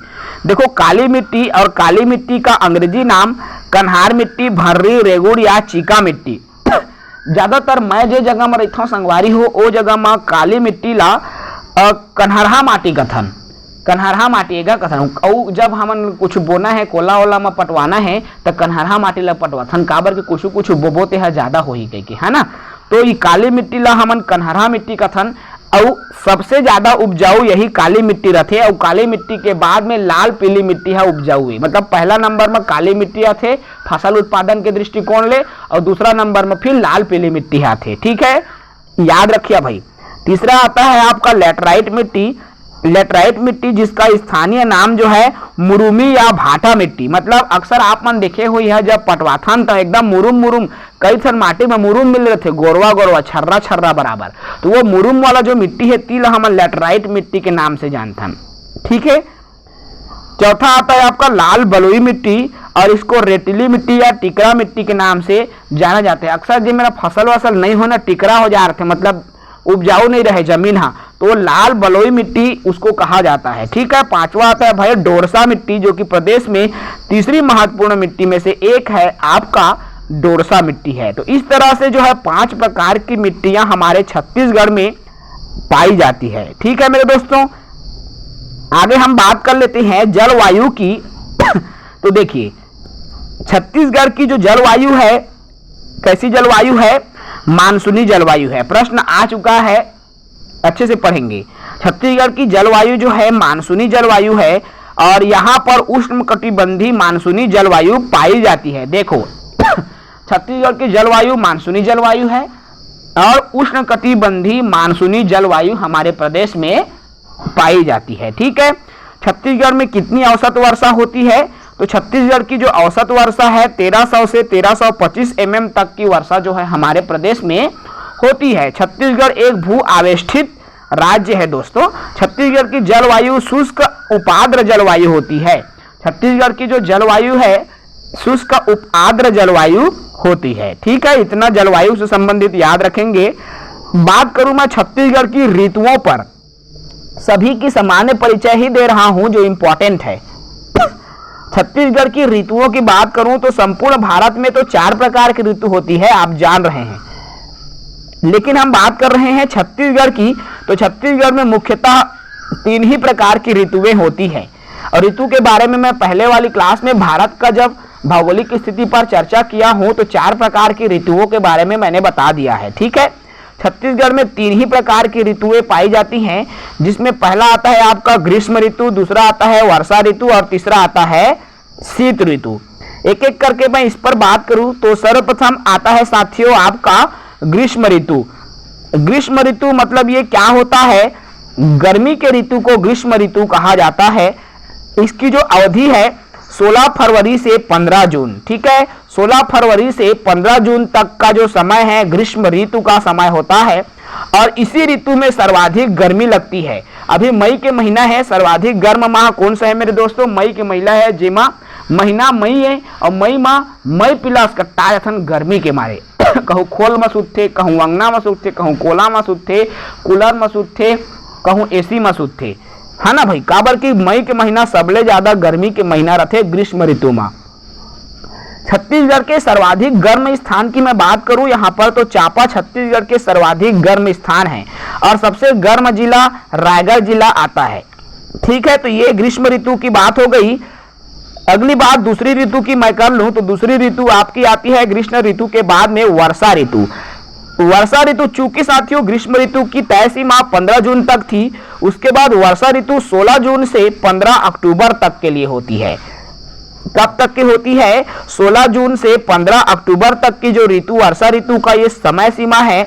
S1: देखो काली मिट्टी और काली मिट्टी का अंग्रेजी नाम कन्हार मिट्टी, भर्री, रेगुड़ या चीका मिट्टी। ज्यादातर मैं जे जगह में रहता हूँ संगवारी हो ओ जगह में काली मिट्टी ला कन्हरहा माटी कथन, कन्हरहा माटी का कथन। और जब हमन कुछ बोना है कोला ओला में पटवाना है तो कन्हरहा माटी ला पटवाथन, काबर के कुछ कुछ बोबो ते है ज्यादा हो ही कह, है ना। तो ये काली मिट्टी ला हमन कन्हरहा मिट्टी कथन और सबसे ज्यादा उपजाऊ यही काली मिट्टी रहते और काली मिट्टी के बाद में लाल पीली मिट्टी है उपजाऊ है, मतलब पहला नंबर में काली मिट्टी आते फसल उत्पादन के दृष्टिकोण ले और दूसरा नंबर में फिर लाल पीली मिट्टी आते। ठीक है, याद रखिए भाई। तीसरा आता है आपका लेटराइट मिट्टी। लेटराइट मिट्टी जिसका स्थानीय नाम जो है मुरुमी या भाटा मिट्टी, मतलब अक्सर आप मन देखे हुई है जब पटवाथन तो एकदम मुरुम मुरुम कई थन माटी में मुरुम मिल रहे थे, गोरवा गोरवा छर्रा छर्रा बराबर। तो वो मुरुम वाला जो मिट्टी है तिल हम लेटराइट मिट्टी के नाम से जानते हैं। ठीक है। चौथा आता है आपका लाल बलुई मिट्टी और इसको रेतीली मिट्टी या टिकरा मिट्टी के नाम से जाना जाता है। अक्सर जो मेरा फसल वसल नहीं होना टिकरा हो जा रहे थे, मतलब उपजाऊ नहीं रहे जमीन, हाँ, तो लाल बलुई मिट्टी उसको कहा जाता है। ठीक है। पांचवा आता है भाई डोरसा मिट्टी, जो कि प्रदेश में तीसरी महत्वपूर्ण मिट्टी में से एक है आपका डोरसा मिट्टी है। तो इस तरह से जो है 5 प्रकार की मिट्टियां हमारे छत्तीसगढ़ में पाई जाती है। ठीक है मेरे दोस्तों, आगे हम बात कर लेते हैं जलवायु की। तो देखिए छत्तीसगढ़ की जो जलवायु है कैसी जलवायु है? मानसूनी जलवायु है। प्रश्न आ चुका है, अच्छे से पढ़ेंगे। छत्तीसगढ़ की जलवायु जो है मानसूनी जलवायु है और यहाँ पर उष्णकटिबंधीय मानसूनी जलवायु पाई जाती है। देखो छत्तीसगढ़ की जलवायु मानसूनी जलवायु है और उष्णकटिबंधीय मानसूनी जलवायु हमारे प्रदेश में पाई जाती है। ठीक है, छत्तीसगढ़ में कितनी औसत वर्षा होती है? तो छत्तीसगढ़ की जो औसत वर्षा है 1300 से 1325 mm तक की वर्षा जो है हमारे प्रदेश में होती है। छत्तीसगढ़ एक भू आवेष्टित राज्य है दोस्तों। छत्तीसगढ़ की जलवायु शुष्क उपाद्र जलवायु होती है। छत्तीसगढ़ की जो जलवायु है शुष्क उपाद्र जलवायु होती है। ठीक है, इतना जलवायु से संबंधित याद रखेंगे। बात करूं मैं छत्तीसगढ़ की ऋतुओं पर, सभी की सामान्य परिचय ही दे रहा हूं जो इंपॉर्टेंट है। छत्तीसगढ़ की ऋतुओं की बात करूं तो संपूर्ण भारत में तो 4 प्रकार की ऋतु होती है, आप जान रहे हैं, लेकिन हम बात कर रहे हैं छत्तीसगढ़ की। तो छत्तीसगढ़ में मुख्यतः 3 ही प्रकार की ऋतुएं होती हैं और ऋतु के बारे में मैं पहले वाली क्लास में भारत का जब भौगोलिक स्थिति पर चर्चा किया हूं तो 4 प्रकार की ऋतुओं के बारे में मैंने बता दिया है। ठीक है, छत्तीसगढ़ में 3 ही प्रकार की ऋतुएं पाई जाती हैं, जिसमें पहला आता है आपका ग्रीष्म ऋतु, दूसरा आता है वर्षा ऋतु और तीसरा आता है शीत ऋतु। एक एक करके मैं इस पर बात करूं तो सर्वप्रथम आता है साथियों आपका ग्रीष्म ऋतु। ग्रीष्म ऋतु मतलब ये क्या होता है? गर्मी के ऋतु को ग्रीष्म ऋतु कहा जाता है। इसकी जो अवधि है 16 फरवरी से 15 जून। ठीक है, 16 फरवरी से 15 जून तक का जो समय है ग्रीष्म ऋतु का समय होता है और इसी ऋतु में सर्वाधिक गर्मी लगती है। अभी मई के महीना है, सर्वाधिक गर्म माह कौन सा है मेरे दोस्तों? मई के महीना है, जेमा महीना मई है और मई माह मई प्लस कट्टा जथन गर्मी के मारे कहूँ खोल में सुथे, कहूँ अंगना में सुथे, कहूँ कोला में सुथे, कूलर में सुथे, कहूँ एसी में सुथे, है ना भाई। काबर की मई के महीना सबले ज्यादा गर्मी के महीना रहते ग्रीष्म ऋतु में। छत्तीसगढ़ के सर्वाधिक गर्म स्थान की मैं बात करूं यहाँ पर तो चांपा छत्तीसगढ़ के सर्वाधिक गर्म स्थान है और सबसे गर्म जिला रायगढ़ जिला आता है। ठीक है, तो ये ग्रीष्म ऋतु की बात हो गई। अगली बात दूसरी ऋतु की मैं कर लूं तो दूसरी ऋतु आपकी आती है ग्रीष्म ऋतु के बाद में वर्षा ऋतु। वर्षा ऋतु चूंकि साथियों ग्रीष्म ऋतु की तय सीमा 15 जून तक थी, उसके बाद वर्षा ऋतु 16 जून से 15 अक्टूबर तक के लिए होती है। कब तक की होती है? 16 जून से 15 अक्टूबर तक की जो ऋतु वर्षा ऋतु का ये समय सीमा है।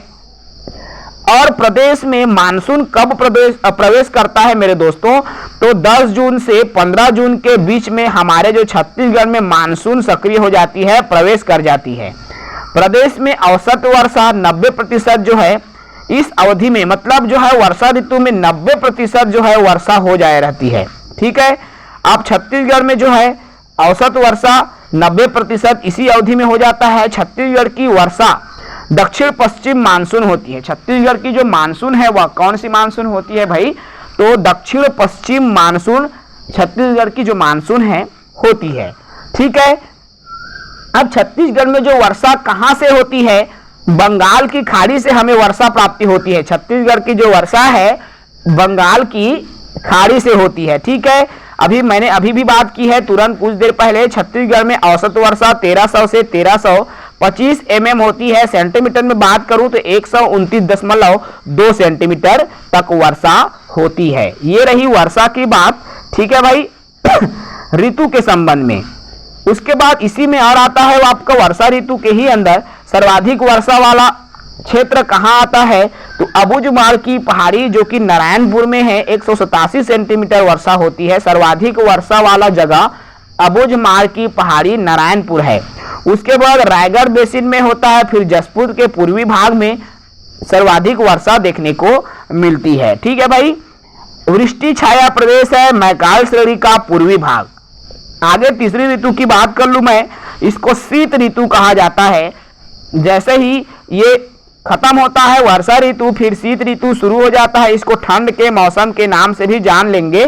S1: और प्रदेश में मानसून कब प्रवेश करता है मेरे दोस्तों? तो 10 जून से 15 जून के बीच में हमारे जो छत्तीसगढ़ में मानसून सक्रिय हो जाती है, प्रवेश कर जाती है। प्रदेश में औसत वर्षा 90% जो है इस अवधि में, मतलब जो है वर्षा ऋतु में 90% जो है वर्षा हो जाए रहती है। ठीक है, अब छत्तीसगढ़ में जो है औसत वर्षा 90% इसी अवधि में हो जाता है। छत्तीसगढ़ की वर्षा दक्षिण पश्चिम मानसून होती है। छत्तीसगढ़ की जो मानसून है वह कौन सी मानसून होती है भाई? तो दक्षिण पश्चिम मानसून छत्तीसगढ़ की जो मानसून है होती है। ठीक है, अब छत्तीसगढ़ में जो वर्षा कहां से होती है? बंगाल की खाड़ी से हमें वर्षा प्राप्ति होती है। छत्तीसगढ़ की जो वर्षा है बंगाल की खाड़ी से होती है। ठीक है, मैंने अभी भी बात की है तुरंत कुछ देर पहले। छत्तीसगढ़ में औसत वर्षा 1300 से 1325 mm होती है। सेंटीमीटर में बात करूं तो 129.2 सेंटीमीटर तक वर्षा होती है। ये रही वर्षा की बात। ठीक है भाई ऋतु के संबंध में। उसके बाद इसी में और आता है आपका वर्षा ऋतु के ही अंदर सर्वाधिक वर्षा वाला क्षेत्र कहां आता है? तो अबुझमाड़ की पहाड़ी जो कि नारायणपुर में है 187 सेंटीमीटर वर्षा होती है। सर्वाधिक वर्षा वाला जगह अबुझमाड़ की पहाड़ी नारायणपुर है। उसके बाद रायगढ़ बेसिन में होता है, फिर जसपुर के पूर्वी भाग में सर्वाधिक वर्षा देखने को मिलती है। ठीक है भाई, वृष्टि छाया प्रदेश है मैकाल श्रेणी का पूर्वी भाग। आगे तीसरी ऋतु की बात कर लूं मैं, इसको शीत ऋतु कहा जाता है। जैसे ही ये खत्म होता है वर्षा ऋतु, फिर शीत ऋतु शुरू हो जाता है। इसको ठंड के मौसम के नाम से भी जान लेंगे।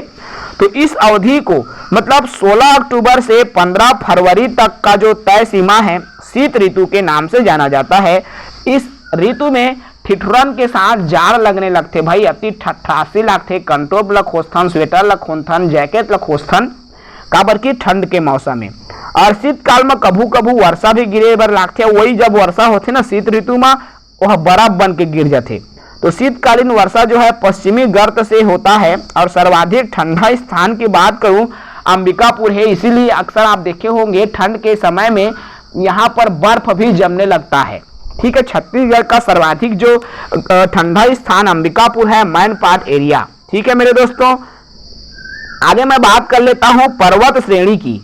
S1: तो इस अवधि को मतलब 16 अक्टूबर से 15 फरवरी तक का जो तय सीमा है शीत ऋतु के नाम से जाना जाता है। इस ऋतु में ठिठुरन के साथ जाड़ लगने लगते भाई, अति ठठासी लगते, कंटोप लग खोस्थन, स्वेटर लग खोथन, जैकेट लग खोस्थन, काबर की ठंड के मौसम में। और शीतकाल में कभू कभू वर्षा भी गिरे बर लगते। वही जब वर्षा होते ना शीत ऋतु में वह बर्फ बन के गिर जाते। तो शीतकालीन वर्षा जो है पश्चिमी गर्त से होता है। और सर्वाधिक ठंडा स्थान की बात करूं अंबिकापुर है। इसीलिए अक्सर आप देखे होंगे ठंड के समय में यहाँ पर बर्फ भी जमने लगता है। ठीक है, छत्तीसगढ़ का सर्वाधिक जो ठंडा स्थान अंबिकापुर है, मैनपाट एरिया। ठीक है मेरे दोस्तों, आगे मैं बात कर लेता हूं पर्वत श्रेणी की।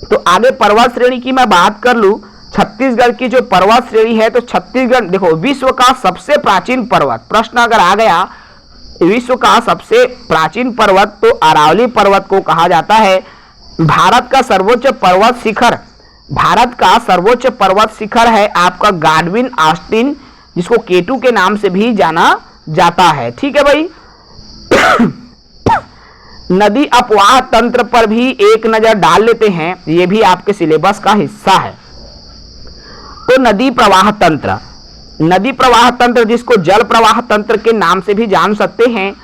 S1: तो आगे पर्वत श्रेणी की मैं बात कर लूं, छत्तीसगढ़ की जो पर्वत श्रेणी है, तो छत्तीसगढ़ देखो विश्व का सबसे प्राचीन पर्वत, प्रश्न अगर आ गया विश्व का सबसे प्राचीन पर्वत, तो अरावली पर्वत को कहा जाता है। भारत का सर्वोच्च पर्वत शिखर, भारत का सर्वोच्च पर्वत शिखर है आपका गाडविन ऑस्टिन, जिसको केटू के नाम से भी जाना जाता है। ठीक है भाई। नदी अपवाह तंत्र पर भी एक नजर डाल लेते हैं, यह भी आपके सिलेबस का हिस्सा है। तो नदी प्रवाह तंत्र, नदी प्रवाह तंत्र जिसको जल प्रवाह तंत्र के नाम से भी जान सकते हैं।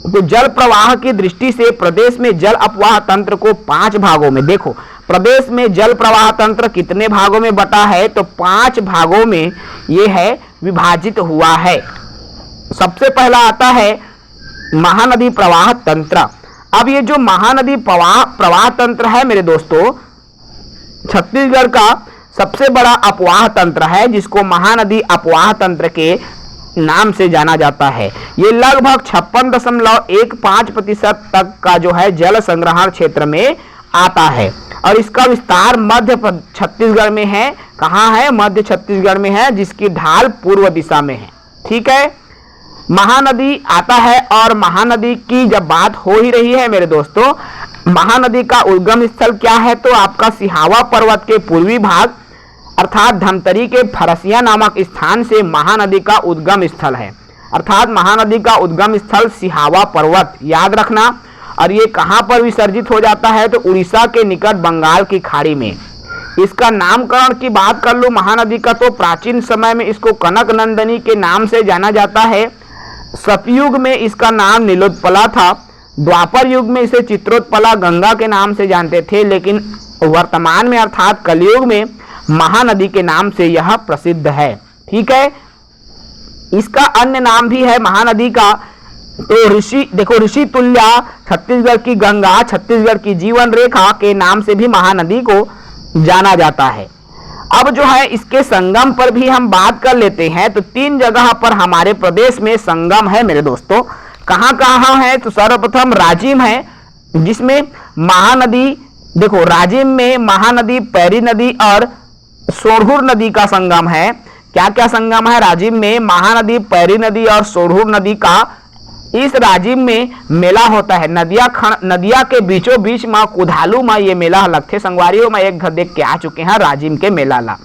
S1: तो जल प्रवाह की दृष्टि से प्रदेश में जल अपवाह तंत्र को 5 भागों में, देखो प्रदेश में जल प्रवाह तंत्र कितने भागों में बटा है, तो 5 भागों में यह है विभाजित हुआ है। सबसे पहला आता है महानदी प्रवाह तंत्र। अब ये जो महानदी प्रवाह तंत्र है मेरे दोस्तों, छत्तीसगढ़ का सबसे बड़ा अपवाह तंत्र है, जिसको महानदी अपवाह तंत्र के नाम से जाना जाता है। ये लगभग 56.15% तक का जो है जल संग्रहण क्षेत्र में आता है, और इसका विस्तार मध्य छत्तीसगढ़ में है। कहाँ है? मध्य छत्तीसगढ़ में है, जिसकी ढाल पूर्व दिशा में है। ठीक है, महानदी आता है, और महानदी की जब बात हो ही रही है मेरे दोस्तों, महानदी का उद्गम स्थल क्या है, तो आपका सिहावा पर्वत के पूर्वी भाग अर्थात धमतरी के फरसिया नामक स्थान से महानदी का उद्गम स्थल है। अर्थात महानदी का उद्गम स्थल सिहावा पर्वत, याद रखना। और ये कहाँ पर विसर्जित हो जाता है, तो उड़ीसा के निकट बंगाल की खाड़ी में। इसका नामकरण की बात कर लो महानदी का, तो प्राचीन समय में इसको कनक नंदिनी के नाम से जाना जाता है। सतयुग में इसका नाम नीलोत्पला था। द्वापर युग में इसे चित्रोत्पला गंगा के नाम से जानते थे, लेकिन वर्तमान में अर्थात कलयुग में महानदी के नाम से यह प्रसिद्ध है। ठीक है, इसका अन्य नाम भी है महानदी का, तो ऋषि, देखो ऋषि तुल्या, छत्तीसगढ़ की गंगा, छत्तीसगढ़ की जीवन रेखा के नाम से भी महानदी को जाना जाता है। अब जो है इसके संगम पर भी हम बात कर लेते हैं। तो 3 जगह पर हमारे प्रदेश में संगम है मेरे दोस्तों। कहाँ कहाँ है? तो सर्वप्रथम राजिम है, जिसमें महानदी, देखो राजिम में महानदी, पैरी नदी और सोढ़ूर नदी का संगम है। क्या क्या संगम है राजिम में? महानदी, पैरी नदी और सोढ़ूर नदी का। इस राजिम में मेला होता है, नदिया के बीचों बीच में कुधालू में ये मेला लगते संगवारियों में एक घर देख के आ चुके हैं राजिम के मेला ला।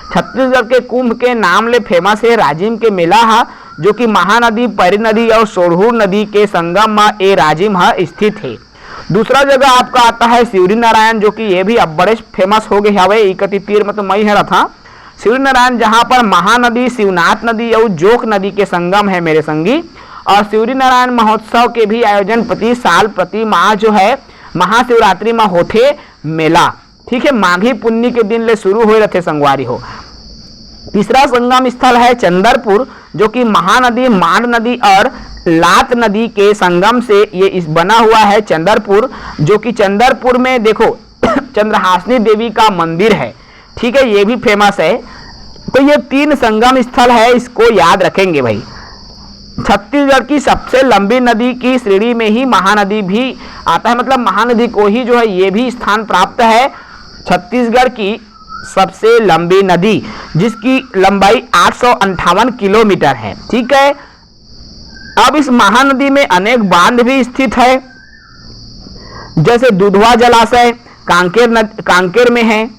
S1: छत्तीसगढ़ के कुंभ के नाम ले फेमस है राजिम के मेला है, जो कि महानदी, पैरी नदी और सोढ़ूर नदी के संगम में ये राजिम स्थित है। दूसरा जगह आपका आता है शिवरी नारायण, जो कि ये भी अब बड़े फेमस हो गए हवे। इकती तीर में तो मई है था शिवरी नारायण, जहाँ पर महानदी, शिवनाथ नदी और जोक नदी के संगम है मेरे संगी। और शिवरी नारायण महोत्सव के भी आयोजन प्रति साल प्रति माह जो है महाशिवरात्रि में होते मेला। ठीक है, माघी पुन्नी के दिन ले शुरू हो रहे संगवारी हो। तीसरा संगम स्थल है चंदरपुर, जो कि महानदी, मांड नदी और लात नदी के संगम से ये इस बना हुआ है चंदरपुर, जो कि चंदरपुर में देखो चंद्रहासिनी देवी का मंदिर है। ठीक है, ये भी फेमस है। तो ये 3 संगम स्थल है, इसको याद रखेंगे भाई। छत्तीसगढ़ की सबसे लंबी नदी की श्रेणी में ही महानदी भी आता है, मतलब महानदी को ही जो है ये भी स्थान प्राप्त है। छत्तीसगढ़ की सबसे लंबी नदी, जिसकी लंबाई 858 किलोमीटर है। ठीक है, अब इस महानदी में अनेक बांध भी स्थित है, जैसे दुधवा जलाशय कांकेर में है।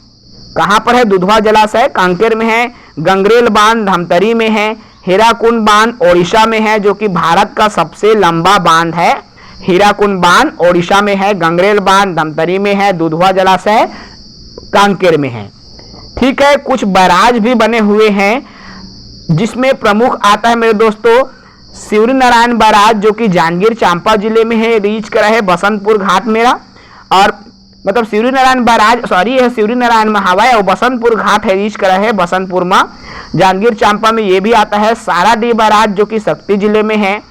S1: कहाँ पर है दुधवा जलाशय? कांकेर में है। गंगरेल बांध धमतरी में है। हीराकुंड बांध ओडिशा में है, जो कि भारत का सबसे लंबा बांध है। हीराकुंड बांध ओडिशा में है, गंगरेल बांध धमतरी में है, दुधवा जलाशय कांकेर में है। ठीक है, कुछ बैराज भी बने हुए हैं, जिसमें प्रमुख आता है मेरे दोस्तों शिवरी नारायण बैराज, जो कि जांजगीर चांपा जिले में है, रीच करा है बसंतपुर घाट मेरा। और मतलब शिवरी नारायण बैराज, सॉरी यह शिवरी नारायण में हवा है, और बसंतपुर घाट है, रीच करा है बसंतपुर में। जांजगीर चांपा में ये भी आता है। साराडीह बैराज, जो कि शक्ति जिले में है।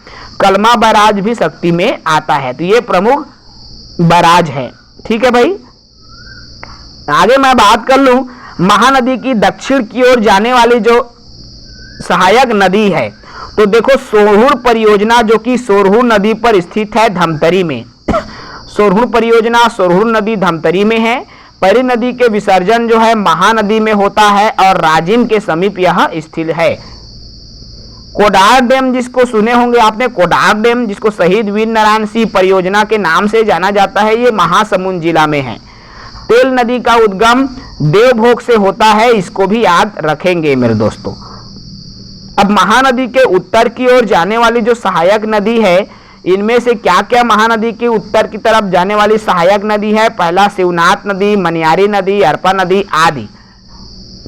S1: कलमा बैराज भी शक्ति में आता है। तो ये प्रमुख बराज है। ठीक है भाई, आगे मैं बात कर लूं महानदी की दक्षिण की ओर जाने वाली जो सहायक नदी है, तो देखो सोरहुर परियोजना जो कि सोरहुर नदी पर स्थित है धमतरी में। सोरहुर परियोजना सोरहुर नदी धमतरी में है। परी नदी के विसर्जन जो है महानदी में होता है और राजिम के समीप यह स्थित है। कोडार डैम जिसको सुने होंगे आपने, कोडार डैम जिसको शहीद वीर नारायण सिंह परियोजना के नाम से जाना जाता है, ये महासमुंद जिला में है। तेल नदी का उद्गम देवभोग से होता है, इसको भी याद रखेंगे मेरे दोस्तों। अब महानदी के उत्तर की ओर जाने वाली जो सहायक नदी है, इनमें से क्या क्या महानदी के उत्तर की तरफ जाने वाली सहायक नदी है? पहला शिवनाथ नदी, मनियारी नदी, अरपा नदी आदि।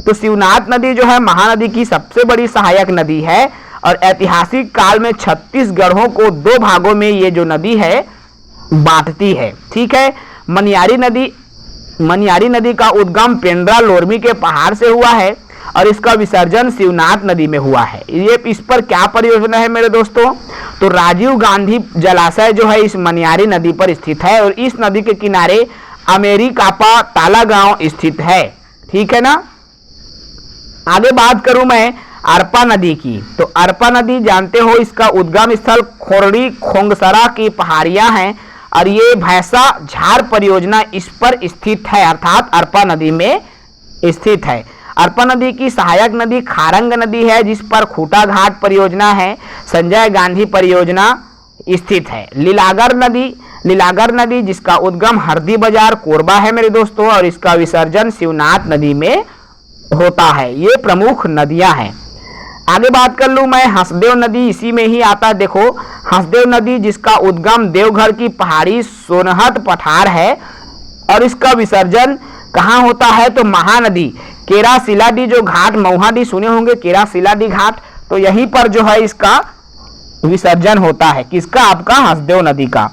S1: तो शिवनाथ नदी जो है महानदी की सबसे बड़ी सहायक नदी है और ऐतिहासिक काल में छत्तीसगढ़ों को दो भागों में ये जो नदी है बांटती है। ठीक है, मनियारी नदी का उद्गम पेंड्रा लोरमी के पहाड़ से हुआ है और इसका विसर्जन शिवनाथ नदी में हुआ है। ये इस पर क्या परियोजना है मेरे दोस्तों? तो राजीव गांधी जलाशय जो है इस मनियारी नदी पर स्थित है और इस नदी के किनारे अमेरिकापा ताला गांव स्थित है। ठीक है ना। आगे बात करूं मैं अरपा नदी की, तो अरपा नदी जानते हो इसका उद्गम स्थल खोरड़ी खोंगसरा की पहाड़ियां हैं और ये भैंसा झार परियोजना इस पर स्थित है, अर्थात अरपा नदी में स्थित है। अरपा नदी की सहायक नदी खारंग नदी है जिस पर खूटा घाट परियोजना है, संजय गांधी परियोजना स्थित है। लीलागर नदी जिसका उद्गम हरदी बाजार कोरबा है मेरे दोस्तों और इसका विसर्जन शिवनाथ नदी में होता है। ये प्रमुख नदियां हैं। आगे बात कर लूं मैं हंसदेव नदी, इसी में ही आता है। देखो हंसदेव नदी जिसका उद्गम देवघर की पहाड़ी सोनहत पठार है और इसका विसर्जन कहाँ होता है? तो महानदी केरासिलाडी जो घाट, मऊहाडी सुने होंगे केरासिलाडी घाट, तो यहीं पर जो है इसका विसर्जन होता है। किसका? आपका हंसदेव नदी का।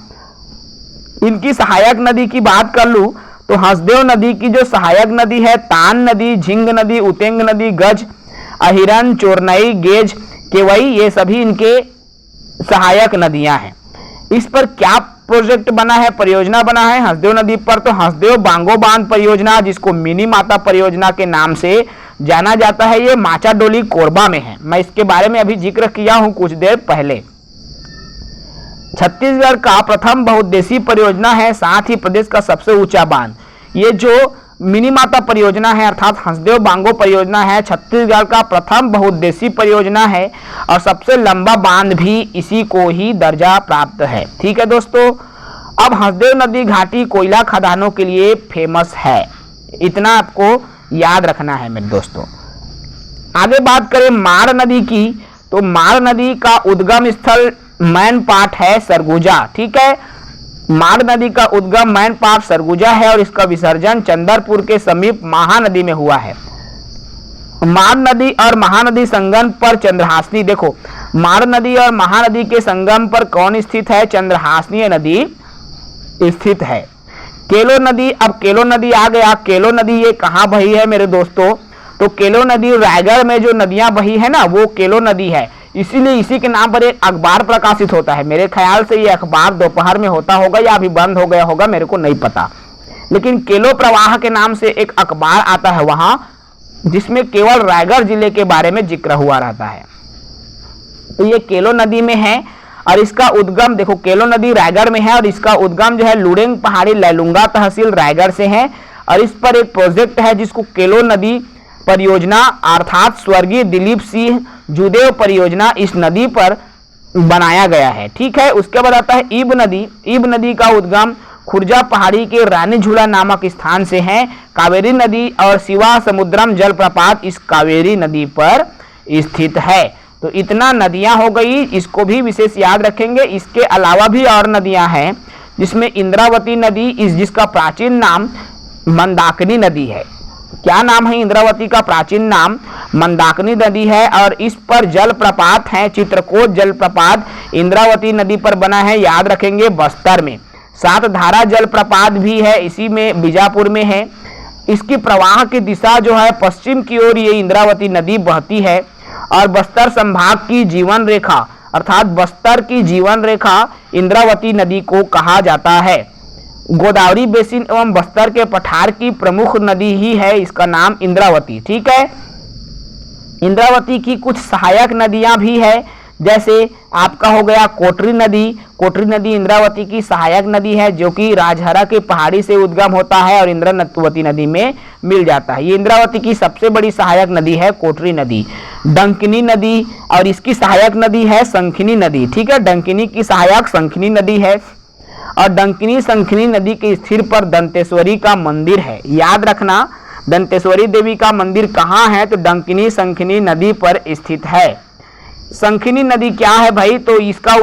S1: इनकी सहायक नदी की बात कर लूं तो हंसदेव नदी की जो सहायक नदी है तान नदी, झिंग नदी, उतेंग नदी, गज, अहिरन, चोरनई, गेज, केवई, ये सभी इनके सहायक नदियां हैं। इस पर क्या प्रोजेक्ट बना है, परियोजना बना है हंसदेव नदी पर? तो हंसदेव बांगो बांध परियोजना जिसको मिनी माता परियोजना के नाम से जाना जाता है, ये माचाडोली कोरबा में है। मैं इसके बारे में अभी जिक्र किया हूं कुछ देर पहले। छत्तीसगढ़ का प्रथम बहुउद्देशीय परियोजना है, साथ ही प्रदेश का सबसे ऊंचा बांध। ये जो मिनी माता परियोजना है अर्थात हंसदेव बांगो परियोजना है, छत्तीसगढ़ का प्रथम बहुउद्देशीय परियोजना है और सबसे लंबा बांध भी इसी को ही दर्जा प्राप्त है। ठीक है दोस्तों। अब हंसदेव नदी घाटी कोयला खदानों के लिए फेमस है, इतना आपको याद रखना है मेरे दोस्तों। आगे बात करें माड़ नदी की, तो माड़ नदी का उद्गम स्थल मैनपाट है, सरगुजा। ठीक है, माड़ नदी का उद्गम मैनपाट सरगुजा है और इसका विसर्जन चंदरपुर के समीप महानदी में हुआ है। माड़ नदी और महानदी संगम पर चंद्रहासनी, देखो माड़ नदी और महानदी के संगम पर कौन स्थित है? चंद्रहासनी नदी स्थित है। केलो नदी, अब केलो नदी आ गया। केलो नदी ये कहाँ बही है मेरे दोस्तों? तो केलो नदी रायगढ़ में जो नदियां बही है ना वो केलो नदी है, इसीलिए इसी के नाम पर एक अखबार प्रकाशित होता है। मेरे ख्याल से ये अखबार दोपहर में होता होगा या अभी बंद हो गया होगा, मेरे को नहीं पता, लेकिन केलो प्रवाह के नाम से एक अखबार आता है वहां जिसमें केवल रायगढ़ जिले के बारे में जिक्र हुआ रहता है। तो ये केलो नदी में है और इसका उद्गम, देखो केलो नदी रायगढ़ में है और इसका उद्गम जो है लुडेंग पहाड़ी लैलुंगा तहसील रायगढ़ से है और इस पर एक प्रोजेक्ट है जिसको केलो नदी परियोजना अर्थात स्वर्गीय दिलीप सिंह जुदेव परियोजना इस नदी पर बनाया गया है। ठीक है, उसके बाद आता है ईब नदी। ईब नदी का उद्गम खुर्जा पहाड़ी के रानी झूला नामक स्थान से है। कावेरी नदी और शिवा समुद्रम जलप्रपात इस कावेरी नदी पर स्थित है। तो इतना नदियां हो गई, इसको भी विशेष याद रखेंगे। इसके अलावा भी और नदियां हैं जिसमें इंद्रावती नदी जिसका प्राचीन नाम मंदाकिनी नदी है। क्या नाम है इंद्रावती का? प्राचीन नाम मंदाकिनी नदी है और इस पर जलप्रपात है, चित्रकोट जलप्रपात इंद्रावती नदी पर बना है, याद रखेंगे बस्तर में। सात धारा जलप्रपात भी है, इसी में बीजापुर में है। इसकी प्रवाह की दिशा जो है पश्चिम की ओर ये इंद्रावती नदी बहती है और बस्तर संभाग की जीवन रेखा अर्थात बस्तर की जीवन रेखा इंद्रावती नदी को कहा जाता है। गोदावरी बेसिन एवं बस्तर के पठार की प्रमुख नदी ही है, इसका नाम इंद्रावती। ठीक है, इंद्रावती की कुछ सहायक नदियां भी है, जैसे आपका हो गया कोटरी नदी। कोटरी नदी इंद्रावती की सहायक नदी है, जो कि राजहरा के पहाड़ी से उद्गम होता है और इंद्रावती नदी में मिल जाता है। ये इंद्रावती की सबसे बड़ी सहायक नदी है कोटरी नदी। डंकिनी नदी और इसकी सहायक नदी है संखिनी नदी। ठीक है, डंकिनी की सहायक संखिनी नदी है और डंकिनी संखिनी नदी के स्थिर पर दंतेश्वरी का मंदिर है। याद रखना, दंतेश्वरी देवी का मंदिर कहाँ है, तो डंकिनी संखिनी नदी पर स्थित है। संखिनी नदी क्या है भाई, तो इसका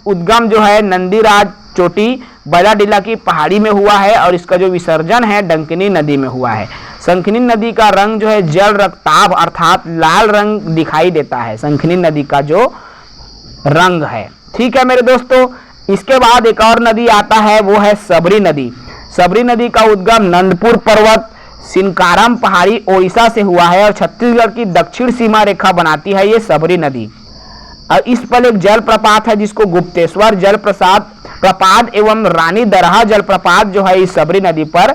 S1: उद्गम जो है नंदीराज चोटी बजाडीला की पहाड़ी में हुआ है और इसका जो विसर्जन है डंकिनी नदी में हुआ है। संखिनी नदी का रंग जो है जल रक्ताभ अर्थात लाल रंग दिखाई देता है, संखिनी नदी का जो रंग है। ठीक है मेरे दोस्तों, इसके बाद एक और नदी आता है, वो है सबरी नदी। सबरी नदी का उद्गम नंदपुर पर्वत सिनकारम पहाड़ी ओडिशा से हुआ है और छत्तीसगढ़ की दक्षिण सीमा रेखा बनाती है ये सबरी नदी। और इस पर एक जल प्रपात है जिसको गुप्तेश्वर जल प्रपात एवं रानी दरहा जलप्रपात जो है इस सबरी नदी पर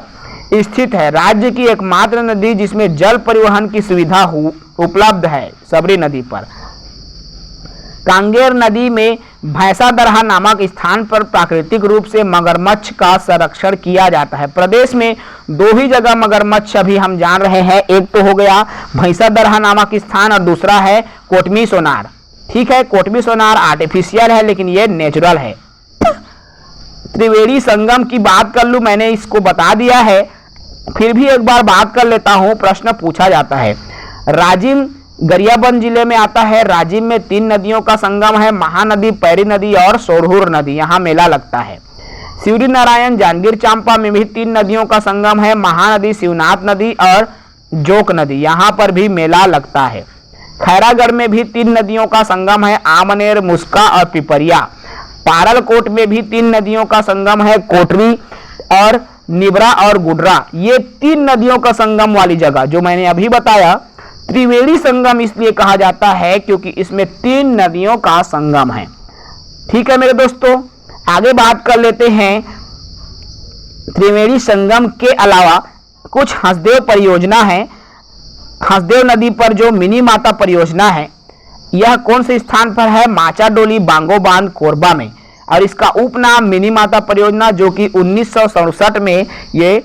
S1: स्थित है। राज्य की एकमात्र नदी जिसमें जल परिवहन की सुविधा उपलब्ध है सबरी नदी पर। कांगेर नदी में भैंसा दरहा नामक स्थान पर प्राकृतिक रूप से मगरमच्छ का संरक्षण किया जाता है। प्रदेश में दो ही जगह मगरमच्छ अभी हम जान रहे हैं, एक तो हो गया भैंसा दरहा नामक स्थान और दूसरा है कोटमी सोनार। ठीक है, कोटमी सोनार आर्टिफिशियल है लेकिन ये नेचुरल है। त्रिवेणी संगम की बात कर लूं, मैंने इसको बता दिया है, फिर भी एक बार बात कर लेता हूं, प्रश्न पूछा जाता है। राजिम गरियाबंद जिले में आता है। राजिम में 3 नदियों का संगम है, महानदी, पैरी नदी और सोढ़ूर नदी, यहाँ मेला लगता है। शिवरी नारायण जांजगीर चांपा में भी 3 नदियों का संगम है, महानदी, शिवनाथ नदी और जोक नदी, यहाँ पर भी मेला लगता है। खैरागढ़ में भी 3 नदियों का संगम है, आमनेर, मुस्का और पिपरिया। पारलकोट में भी 3 नदियों का संगम है, कोटरी और निबरा और गुडरा। ये 3 नदियों का संगम वाली जगह जो मैंने अभी बताया त्रिवेणी संगम इसलिए कहा जाता है क्योंकि इसमें 3 नदियों का संगम है। ठीक है मेरे दोस्तों, आगे बात कर लेते हैं। त्रिवेणी संगम के अलावा कुछ हंसदेव परियोजना है। हंसदेव नदी पर जो मिनी माता परियोजना है, यह कौन से स्थान पर है, माचाडोली बांगो बांध कोरबा में, और इसका उपनाम मिनी माता परियोजना जो कि 1967 में ये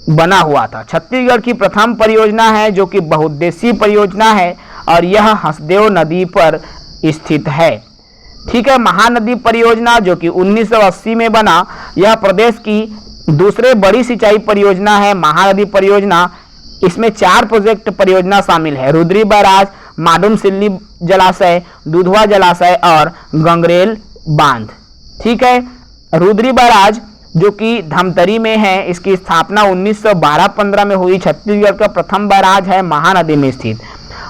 S1: बना हुआ था। छत्तीसगढ़ की प्रथम परियोजना है जो कि बहुउद्देशीय परियोजना है और यह हंसदेव नदी पर स्थित है। ठीक है, महानदी परियोजना जो कि 1980 में बना, यह प्रदेश की दूसरे बड़ी सिंचाई परियोजना है। महानदी परियोजना, इसमें 4 प्रोजेक्ट परियोजना शामिल है, रुद्री बैराज, माडूम सिल्ली जलाशय, दुधवा जलाशय और गंगरेल बांध। ठीक है, रुद्री बैराज जो कि धमतरी में है, इसकी स्थापना 1912-15 में हुई। छत्तीसगढ़ का प्रथम बैराज है, महानदी में स्थित।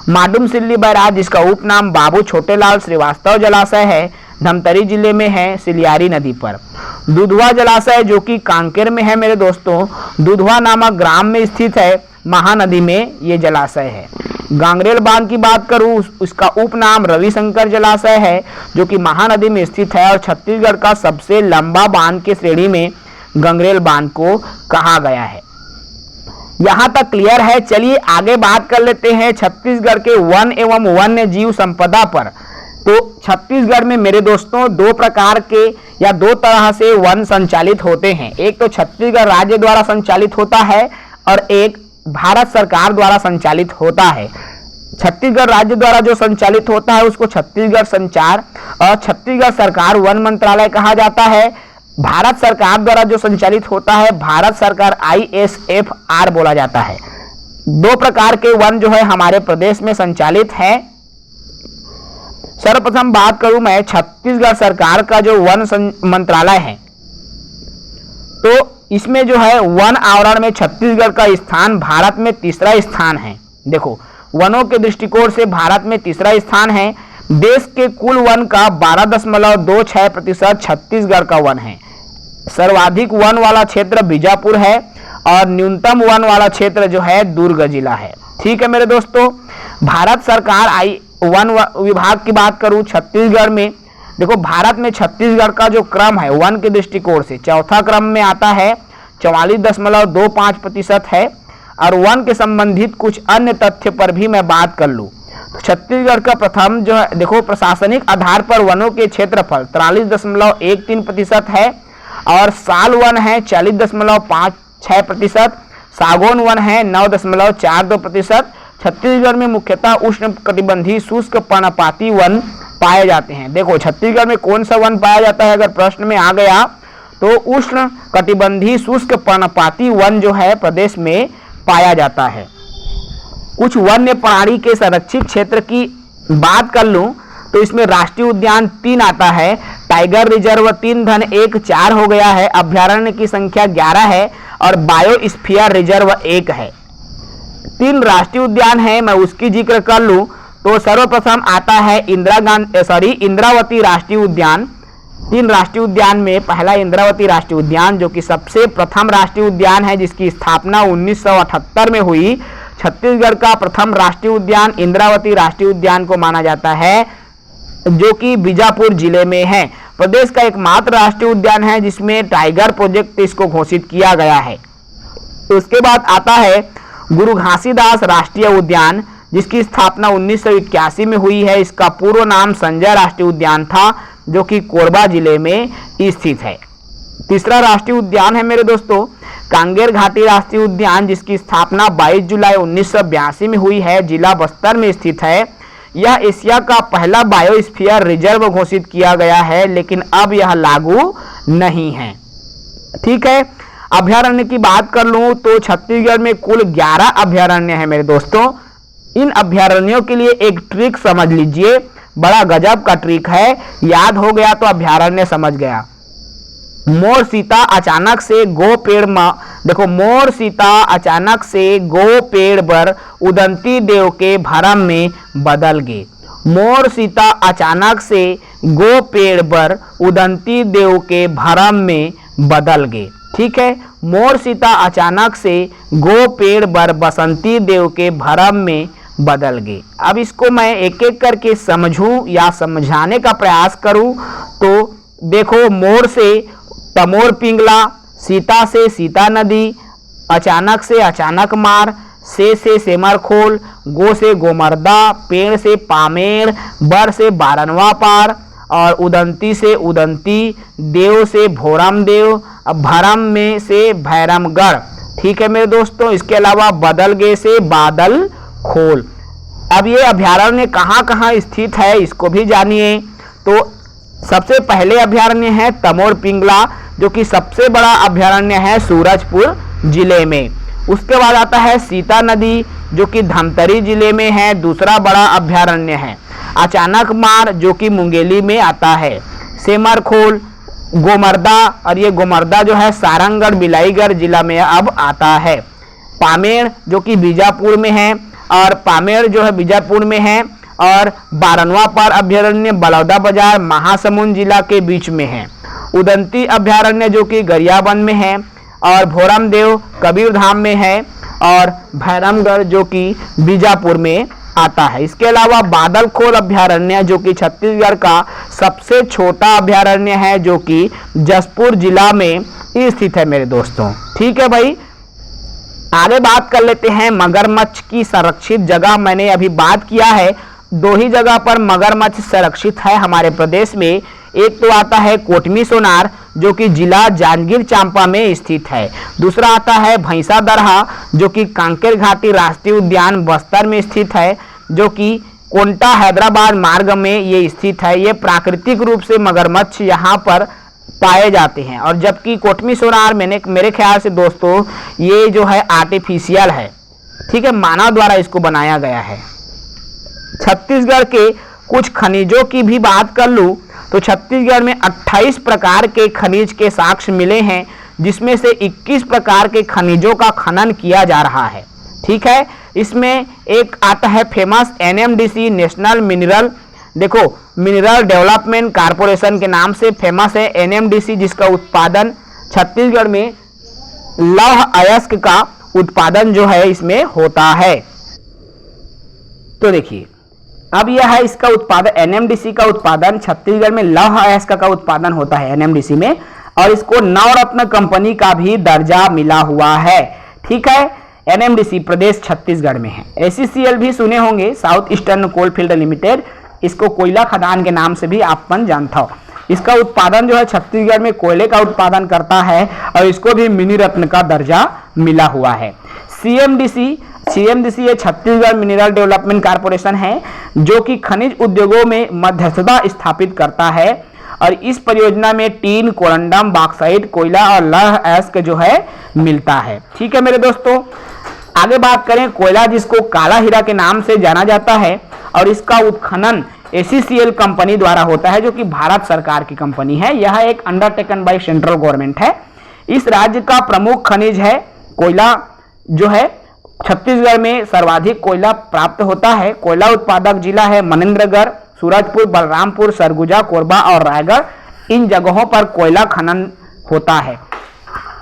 S1: माडूम सिल्ली बैराज जिसका उपनाम बाबू छोटेलाल श्रीवास्तव जलाशय है, धमतरी जिले में है, सिलियारी नदी पर। दुधवा जलाशय जो कि कांकेर में है मेरे दोस्तों, दुधवा नामक ग्राम में स्थित है, महानदी में ये जलाशय है। गांगरेल बांध की बात करूं, उसका उपनाम रविशंकर जलाशय है जो कि महानदी में स्थित है और छत्तीसगढ़ का सबसे लंबा बांध की श्रेणी में गंगरेल बांध को कहा गया है। यहां तक क्लियर है। चलिए आगे बात कर लेते हैं छत्तीसगढ़ के वन एवं वन्य जीव संपदा पर। तो छत्तीसगढ़ में मेरे दोस्तों 2 प्रकार के या 2 तरह से वन संचालित होते हैं। एक तो छत्तीसगढ़ राज्य द्वारा संचालित होता है और एक भारत सरकार द्वारा संचालित होता है। छत्तीसगढ़ राज्य द्वारा जो संचालित होता है उसको छत्तीसगढ़ संचार और छत्तीसगढ़ सरकार वन मंत्रालय कहा जाता है। भारत सरकार द्वारा जो संचालित होता है भारत सरकार ISFR बोला जाता है। 2 प्रकार के वन जो है हमारे प्रदेश में संचालित है। सर्वप्रथम बात करूं मैं छत्तीसगढ़ सरकार का जो वन मंत्रालय है, तो इसमें जो है वन आवरण में छत्तीसगढ़ का स्थान भारत में 3रा स्थान है। देखो, वनों के दृष्टिकोण से भारत में 3रा स्थान है। देश के कुल वन का 12.26% छत्तीसगढ़ का वन है। सर्वाधिक वन वाला क्षेत्र बीजापुर है और न्यूनतम वन वाला क्षेत्र जो है दुर्ग जिला है। ठीक है मेरे दोस्तों, भारत सरकार वन विभाग की बात करूं छत्तीसगढ़ में, देखो भारत में छत्तीसगढ़ का जो क्रम है वन के दृष्टिकोण से 4था क्रम में आता है 44.25% है। और वन के संबंधित कुछ अन्य तथ्य पर भी मैं बात कर लूं तो छत्तीसगढ़ का प्रथम जो है देखो प्रशासनिक आधार पर वनों के क्षेत्रफल 43.13% है और साल वन है 40.56%, सागौन वन है 9.42%। छत्तीसगढ़ में मुख्यतः उष्ण कटिबंधीय शुष्क पर्णपाती वन पाए जाते हैं। देखो छत्तीसगढ़ में कौन सा वन पाया जाता है, अगर प्रश्न में आ गया तो उष्ण कटिबंधीय शुष्क पर्णपाती वन जो है प्रदेश में पाया जाता है। कुछ वन्य प्राणी के संरक्षित क्षेत्र की बात कर लूं तो इसमें राष्ट्रीय उद्यान 3 आता है, टाइगर रिजर्व 3-1 4 हो गया है, अभ्यारण्य की संख्या 11 है और बायोस्फीयर रिजर्व 1 है। 3 राष्ट्रीय उद्यान है, मैं उसकी जिक्र कर लूं तो सर्वप्रथम आता है इंद्रावती राष्ट्रीय उद्यान। 3 राष्ट्रीय उद्यान में पहला इंद्रावती राष्ट्रीय उद्यान जो कि सबसे प्रथम राष्ट्रीय उद्यान है, जिसकी स्थापना 1978 में हुई। छत्तीसगढ़ का प्रथम राष्ट्रीय उद्यान इंद्रावती राष्ट्रीय उद्यान को माना जाता है, जो कि बीजापुर जिले में है। प्रदेश का एकमात्र राष्ट्रीय उद्यान है जिसमें टाइगर प्रोजेक्ट इसको घोषित किया गया है। उसके बाद आता है गुरु घासीदास राष्ट्रीय उद्यान, जिसकी स्थापना 1981 में हुई है। इसका पूर्व नाम संजय राष्ट्रीय उद्यान था, जो कि कोरबा जिले में स्थित है। तीसरा राष्ट्रीय उद्यान है मेरे दोस्तों कांगेर घाटी राष्ट्रीय उद्यान, जिसकी स्थापना 22 जुलाई 1982 में हुई है, जिला बस्तर में स्थित है। यह एशिया का पहला बायोस्फीयर रिजर्व घोषित किया गया है, लेकिन अब यह लागू नहीं है। ठीक है, अभ्यारण्य की बात कर लूं तो छत्तीसगढ़ में कुल 11 अभ्यारण्य है मेरे दोस्तों। इन अभ्यारण्यों के लिए एक ट्रिक समझ लीजिए, बड़ा गजब का ट्रिक है, याद हो गया तो अभ्यारण्य समझ गया। मोर सीता अचानक से गो पेड़ देखो मोर सीता अचानक से गो पेड़ पर उदंती देव के भरम में बदल गए। मोर सीता अचानक से गो पेड़ पर उदंती देव के भरम में बदल गए। ठीक है, मोर सीता अचानक से गो पेड़ पर बसंती देव के भरम में बदल गए। अब इसको मैं एक एक करके समझूं या समझाने का प्रयास करूं तो देखो, मोर से तमोर पिंगला, सीता से सीता नदी, अचानक से अचानक मार, से सेमर खोल, गो से गोमर्दा, पेड़ से पामेड़, बर से बारनवा पार और उदंती से उदंती, देव से भोरम देव, भरम में से भैरमगढ़। ठीक है मेरे दोस्तों, इसके अलावा बदल गए से बादल खोल। अब ये अभ्यारण्य कहाँ कहाँ स्थित है इसको भी जानिए। तो सबसे पहले अभ्यारण्य है तमोर पिंगला, जो कि सबसे बड़ा अभ्यारण्य है सूरजपुर जिले में। उसके बाद आता है सीता नदी, जो कि धमतरी जिले में है, दूसरा बड़ा अभ्यारण्य है। अचानक मार, जो कि मुंगेली में आता है। सेमरखोल, गोमर्दा, और ये गोमर्दा जो है सारंगढ़ बिलाईगढ़ जिला में अब आता है। पामेड़, जो कि बीजापुर में है, और पामेड़ जो है बीजापुर में है, और बारनवा पार अभ्यारण्य बलौदा बाजार महासमुंद जिला के बीच में है। उदंती अभ्यारण्य जो कि गरियाबंद में है, और भोरम देव कबीरधाम में है, और भैरमगढ़ जो कि बीजापुर में आता है। इसके अलावा बादलखोल अभ्यारण्य जो कि छत्तीसगढ़ का सबसे छोटा अभ्यारण्य है, जो कि जसपुर जिला में स्थित है मेरे दोस्तों। ठीक है भाई, आगे बात कर लेते हैं मगरमच्छ की संरक्षित जगह। मैंने अभी बात किया है 2 ही जगह पर मगरमच्छ संरक्षित है हमारे प्रदेश में। एक तो आता है कोटमी सोनार, जो कि जिला जांजगीर चांपा में स्थित है। दूसरा आता है भैंसा दरहा, जो कि कांकेर घाटी राष्ट्रीय उद्यान बस्तर में स्थित है, जो कि कोंटा हैदराबाद मार्ग में ये स्थित है। ये प्राकृतिक रूप से मगरमच्छ यहाँ पर पाए जाते हैं, और जबकि कोटमी सोनार मेरे ख्याल से दोस्तों ये जो है आर्टिफिशियल है। ठीक है, मानव द्वारा इसको बनाया गया है। छत्तीसगढ़ के कुछ खनिजों की भी बात कर लूं तो छत्तीसगढ़ में 28 प्रकार के खनिज के साक्ष्य मिले हैं, जिसमें से 21 प्रकार के खनिजों का खनन किया जा रहा है। ठीक है, इसमें एक आता है फेमस NMDC नेशनल मिनरल, देखो मिनरल डेवलपमेंट कारपोरेशन के नाम से फेमस है NMDC, जिसका उत्पादन छत्तीसगढ़ में लौह अयस्क का उत्पादन जो है इसमें होता है। तो देखिए, अब यह है इसका उत्पादन NMDC का उत्पादन, छत्तीसगढ़ में लौह अयस्क का उत्पादन होता है NMDC में। और इसको नवरत्न कंपनी का भी दर्जा मिला हुआ है। ठीक है, एनएमडीसी प्रदेश छत्तीसगढ़ में है। एसीसीएल भी सुने होंगे, South Eastern Coal Field Limited, इसको कोयला खदान के नाम से भी आपन जानता हो। इसका उत्पादन जो है छत्तीसगढ़ में कोयले का उत्पादन करता है और इसको भी मिनी रत्न का दर्जा मिला हुआ है। सीएमडीसी ये छत्तीसगढ़ मिनरल डेवलपमेंट कारपोरेशन है जो कि खनिज उद्योगों में मध्यस्थता स्थापित करता है और इस परियोजना में टीन, कोरंडम, बॉक्साइट, कोयला और लौह अयस्क जो है मिलता है। ठीक है मेरे दोस्तों, आगे बात करें कोयला जिसको काला हीरा के नाम से जाना जाता है और इसका उत्खनन एसीसीएल कंपनी द्वारा होता है जो कि भारत सरकार की कंपनी है। यह एक अंडरटेकन बाय सेंट्रल गवर्नमेंट है। इस राज्य का प्रमुख खनिज है कोयला जो है छत्तीसगढ़ में सर्वाधिक कोयला प्राप्त होता है। कोयला उत्पादक जिला है मनेन्द्रगढ़, सूरजपुर, बलरामपुर, सरगुजा, कोरबा और रायगढ़। इन जगहों पर कोयला खनन होता है।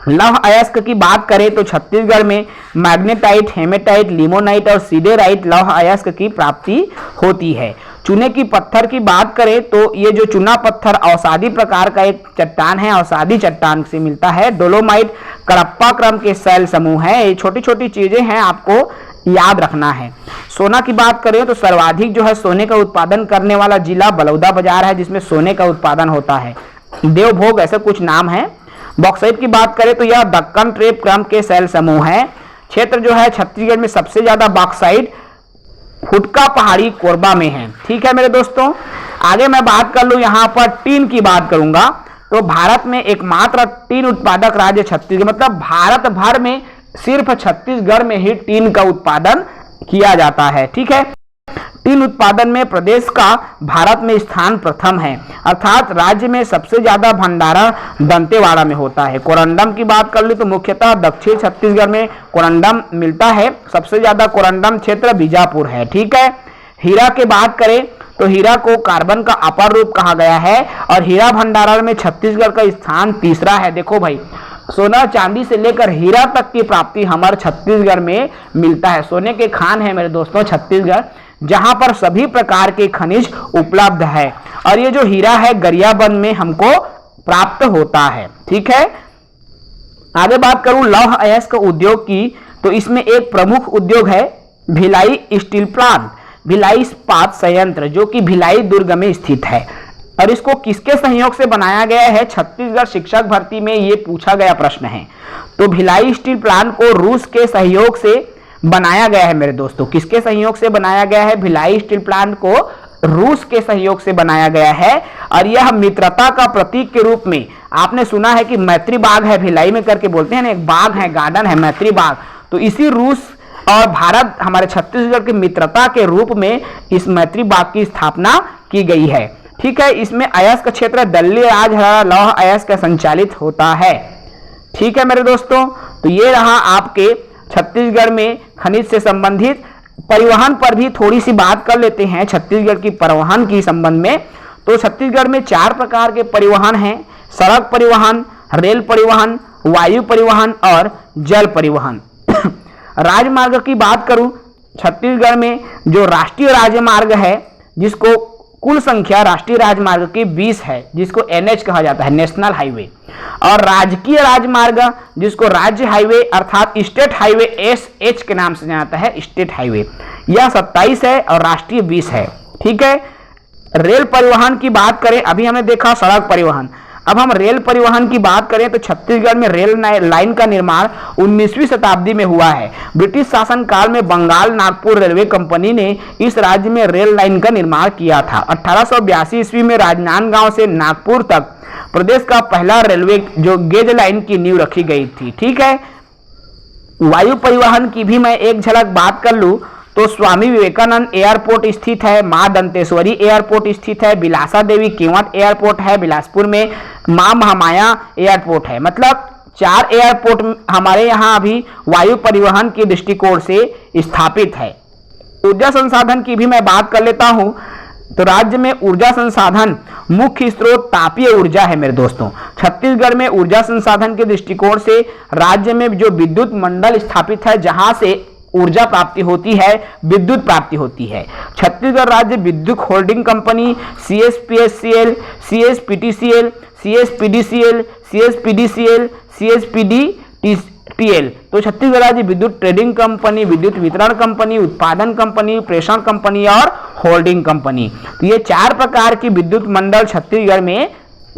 S1: लौह अयस्क की बात करें तो छत्तीसगढ़ में मैग्नेटाइट, हेमेटाइट, लिमोनाइट और सीडेराइट लौह अयस्क की प्राप्ति होती है। चूने की पत्थर की बात करें तो ये जो चूना पत्थर औषधि प्रकार का एक चट्टान है, औषधि चट्टान से मिलता है। डोलोमाइट कडप्पा क्रम के शैल समूह है। ये छोटी छोटी चीजें हैं, आपको याद रखना है। सोना की बात करें तो सर्वाधिक जो है सोने का उत्पादन करने वाला जिला बलौदाबाजार है जिसमें सोने का उत्पादन होता है। देवभोग ऐसे कुछ नाम है। बॉक्साइट की बात करें तो यह दक्कन ट्रेप क्रम के शैल समूह है। क्षेत्र जो है छत्तीसगढ़ में सबसे ज्यादा बॉक्साइट फुटका पहाड़ी कोरबा में है। ठीक है मेरे दोस्तों, आगे मैं बात कर लूं, यहाँ पर टीन की बात करूंगा तो भारत में एकमात्र टीन उत्पादक राज्य छत्तीसगढ़, मतलब भारत भर में सिर्फ छत्तीसगढ़ में ही टीन का उत्पादन किया जाता है। ठीक है, टीन उत्पादन में प्रदेश का भारत में स्थान प्रथम है, अर्थात राज्य में सबसे ज्यादा भंडारण दंतेवाड़ा में होता है। कोरंडम की बात कर ली तो मुख्यतः दक्षिण छत्तीसगढ़ में कोरंडम मिलता है। सबसे ज्यादा कोरंडम क्षेत्र बीजापुर है। ठीक है, हीरा की बात करें तो हीरा को कार्बन का अपर रूप कहा गया है और हीरा भंडारण में छत्तीसगढ़ का स्थान तीसरा है। देखो भाई, सोना चांदी से लेकर हीरा तक की प्राप्ति हमारे छत्तीसगढ़ में मिलता है। सोने के खान है मेरे दोस्तों छत्तीसगढ़, जहां पर सभी प्रकार के खनिज उपलब्ध है और ये जो हीरा है गरियाबंद में हमको प्राप्त होता है। ठीक है, आगे बात करूं लौह अयस्क उद्योग की तो इसमें एक प्रमुख उद्योग है भिलाई स्टील प्लांट, भिलाई इस्पात संयंत्र जो कि भिलाई दुर्ग में स्थित है। और इसको किसके सहयोग से बनाया गया है? छत्तीसगढ़ शिक्षक भर्ती में ये पूछा गया प्रश्न है। तो भिलाई स्टील प्लांट को रूस के सहयोग से बनाया गया है मेरे दोस्तों। किसके सहयोग से बनाया गया है? भिलाई स्टील प्लांट को रूस के सहयोग से बनाया गया है और यह मित्रता का प्रतीक के रूप में, आपने सुना है कि मैत्री बाग है भिलाई में करके बोलते हैं ना, एक बाग है, गार्डन है मैत्री बाग, तो इसी रूस और भारत हमारे छत्तीसगढ़ की मित्रता के रूप में इस मैत्री बाग की स्थापना की गई है। ठीक है, इसमें अयस्क क्षेत्र दल्ली राजहरा लौह अयस्क संचालित होता है। ठीक है मेरे दोस्तों, तो ये रहा आपके छत्तीसगढ़ में खनिज से संबंधित। परिवहन पर भी थोड़ी सी बात कर लेते हैं छत्तीसगढ़ की परिवहन की संबंध में। तो छत्तीसगढ़ में 4 प्रकार के परिवहन हैं: सड़क परिवहन, रेल परिवहन, वायु परिवहन और जल परिवहन। राजमार्ग की बात करूं, छत्तीसगढ़ में जो राष्ट्रीय राजमार्ग है जिसको कुल संख्या राष्ट्रीय राजमार्ग की 20 है, जिसको एनएच कहा जाता है, नेशनल हाईवे, और राजकीय राजमार्ग जिसको राज्य हाईवे अर्थात स्टेट हाईवे एसएच के नाम से जाना है, स्टेट हाईवे, यह 27 है और राष्ट्रीय 20 है। ठीक है, रेल परिवहन की बात करें, अभी हमने देखा सड़क परिवहन, अब हम रेल परिवहन की बात करें तो छत्तीसगढ़ में रेल लाइन का निर्माण 19वीं शताब्दी में हुआ है। ब्रिटिश शासन काल में बंगाल नागपुर रेलवे कंपनी ने इस राज्य में रेल लाइन का निर्माण किया था। 1882 ईस्वी में राजनांदगांव से नागपुर तक प्रदेश का पहला रेलवे जो गेज लाइन की नींव रखी गई थी। ठीक है, वायु परिवहन की भी मैं एक झलक बात कर लूं तो स्वामी विवेकानंद एयरपोर्ट स्थित है, मां दंतेश्वरी एयरपोर्ट स्थित है, बिलासा देवी केवट एयरपोर्ट है बिलासपुर में, मां महामाया एयरपोर्ट है। मतलब 4 एयरपोर्ट हमारे यहाँ अभी वायु परिवहन के दृष्टिकोण से स्थापित है। ऊर्जा संसाधन की भी मैं बात कर लेता हूं तो राज्य में ऊर्जा संसाधन मुख्य स्रोत तापीय ऊर्जा है मेरे दोस्तों। छत्तीसगढ़ में ऊर्जा संसाधन के दृष्टिकोण से राज्य में जो विद्युत मंडल स्थापित है जहां से ऊर्जा प्राप्ति होती है, विद्युत प्राप्ति होती है। छत्तीसगढ़ राज्य विद्युत holding company, CSPSCL, CSPTCL, CSPDCL, CSPDCL, CSPDTL। तो छत्तीसगढ़ राज्य विद्युत ट्रेडिंग कंपनी, विद्युत वितरण कंपनी, उत्पादन कंपनी, प्रेषण कंपनी और होल्डिंग कंपनी। तो ये 4 प्रकार की विद्युत मंडल छत्तीसगढ़ में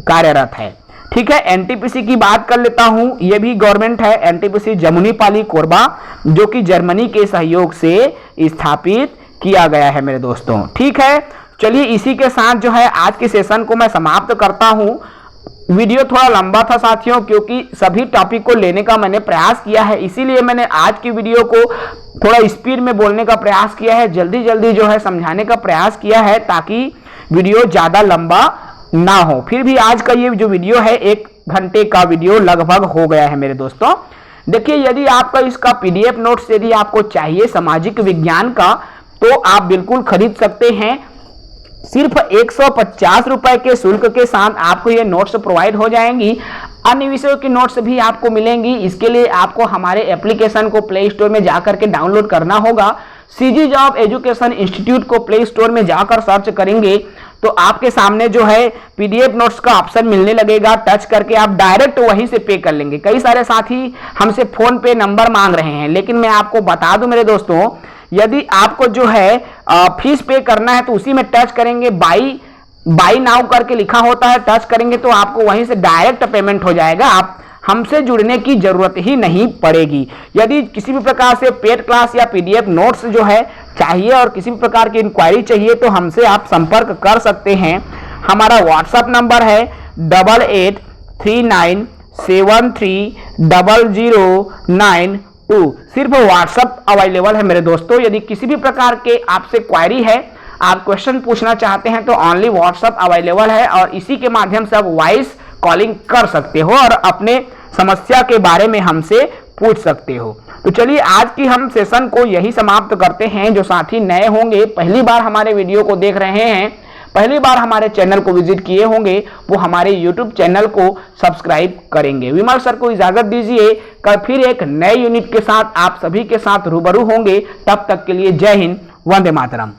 S1: कार्यरत है। ठीक है, एनटीपीसी की बात कर लेता हूं, ये भी गवर्नमेंट है। एनटीपीसी जमुनीपाली कोरबा, जो कि जर्मनी के सहयोग से स्थापित किया गया है मेरे दोस्तों। ठीक है, चलिए इसी के साथ जो है आज के सेशन को मैं समाप्त करता हूं। वीडियो थोड़ा लंबा था साथियों, क्योंकि सभी टॉपिक को लेने का मैंने प्रयास किया है, इसीलिए मैंने आज की वीडियो को थोड़ा स्पीड में बोलने का प्रयास किया है, जल्दी जल्दी जो है समझाने का प्रयास किया है, ताकि वीडियो ज़्यादा लंबा ना हो। फिर भी आज का ये जो वीडियो है 1 घंटे का वीडियो लगभग हो गया है मेरे दोस्तों। देखिए, यदि आपका इसका PDF नोट्स यदि आपको चाहिए सामाजिक विज्ञान का, तो आप बिल्कुल खरीद सकते हैं। सिर्फ 150 रुपए के शुल्क के साथ आपको ये नोट्स प्रोवाइड हो जाएंगी। अन्य विषयों की नोट्स भी आपको मिलेंगी। इसके लिए आपको हमारे एप्लीकेशन को प्ले स्टोर में जाकर के डाउनलोड करना होगा। CG जॉब एजुकेशन इंस्टीट्यूट को प्ले स्टोर में जाकर सर्च करेंगे तो आपके सामने जो है PDF नोट्स का ऑप्शन मिलने लगेगा। टच करके आप डायरेक्ट वहीं से पे कर लेंगे। कई सारे साथी हमसे फोन पे नंबर मांग रहे हैं, लेकिन मैं आपको बता दूं मेरे दोस्तों, यदि आपको जो है फीस पे करना है तो उसी में टच करेंगे, बाई नाउ करके लिखा होता है, टच करेंगे तो आपको वहीं से डायरेक्ट पेमेंट हो जाएगा। आप हमसे जुड़ने की जरूरत ही नहीं पड़ेगी। यदि किसी भी प्रकार से पेड क्लास या PDF नोट्स जो है चाहिए और किसी भी प्रकार की इंक्वायरी चाहिए तो हमसे आप संपर्क कर सकते हैं। हमारा व्हाट्सएप नंबर है 8839730092। सिर्फ व्हाट्सएप अवेलेबल है मेरे दोस्तों। यदि किसी भी प्रकार के आपसे क्वायरी है, आप क्वेश्चन पूछना चाहते हैं तो ओनली व्हाट्सएप अवेलेबल है, और इसी के माध्यम से आप वॉइस कॉलिंग कर सकते हो और अपने समस्या के बारे में हमसे पूछ सकते हो। तो चलिए आज की हम सेशन को यही समाप्त करते हैं। जो साथी नए होंगे, पहली बार हमारे वीडियो को देख रहे हैं, पहली बार हमारे चैनल को विजिट किए होंगे, वो हमारे YouTube चैनल को सब्सक्राइब करेंगे। विमल सर को इजाजत दीजिए, कल फिर एक नए यूनिट के साथ आप सभी के साथ रूबरू होंगे। तब तक के लिए जय हिंद, वंदे मातरम।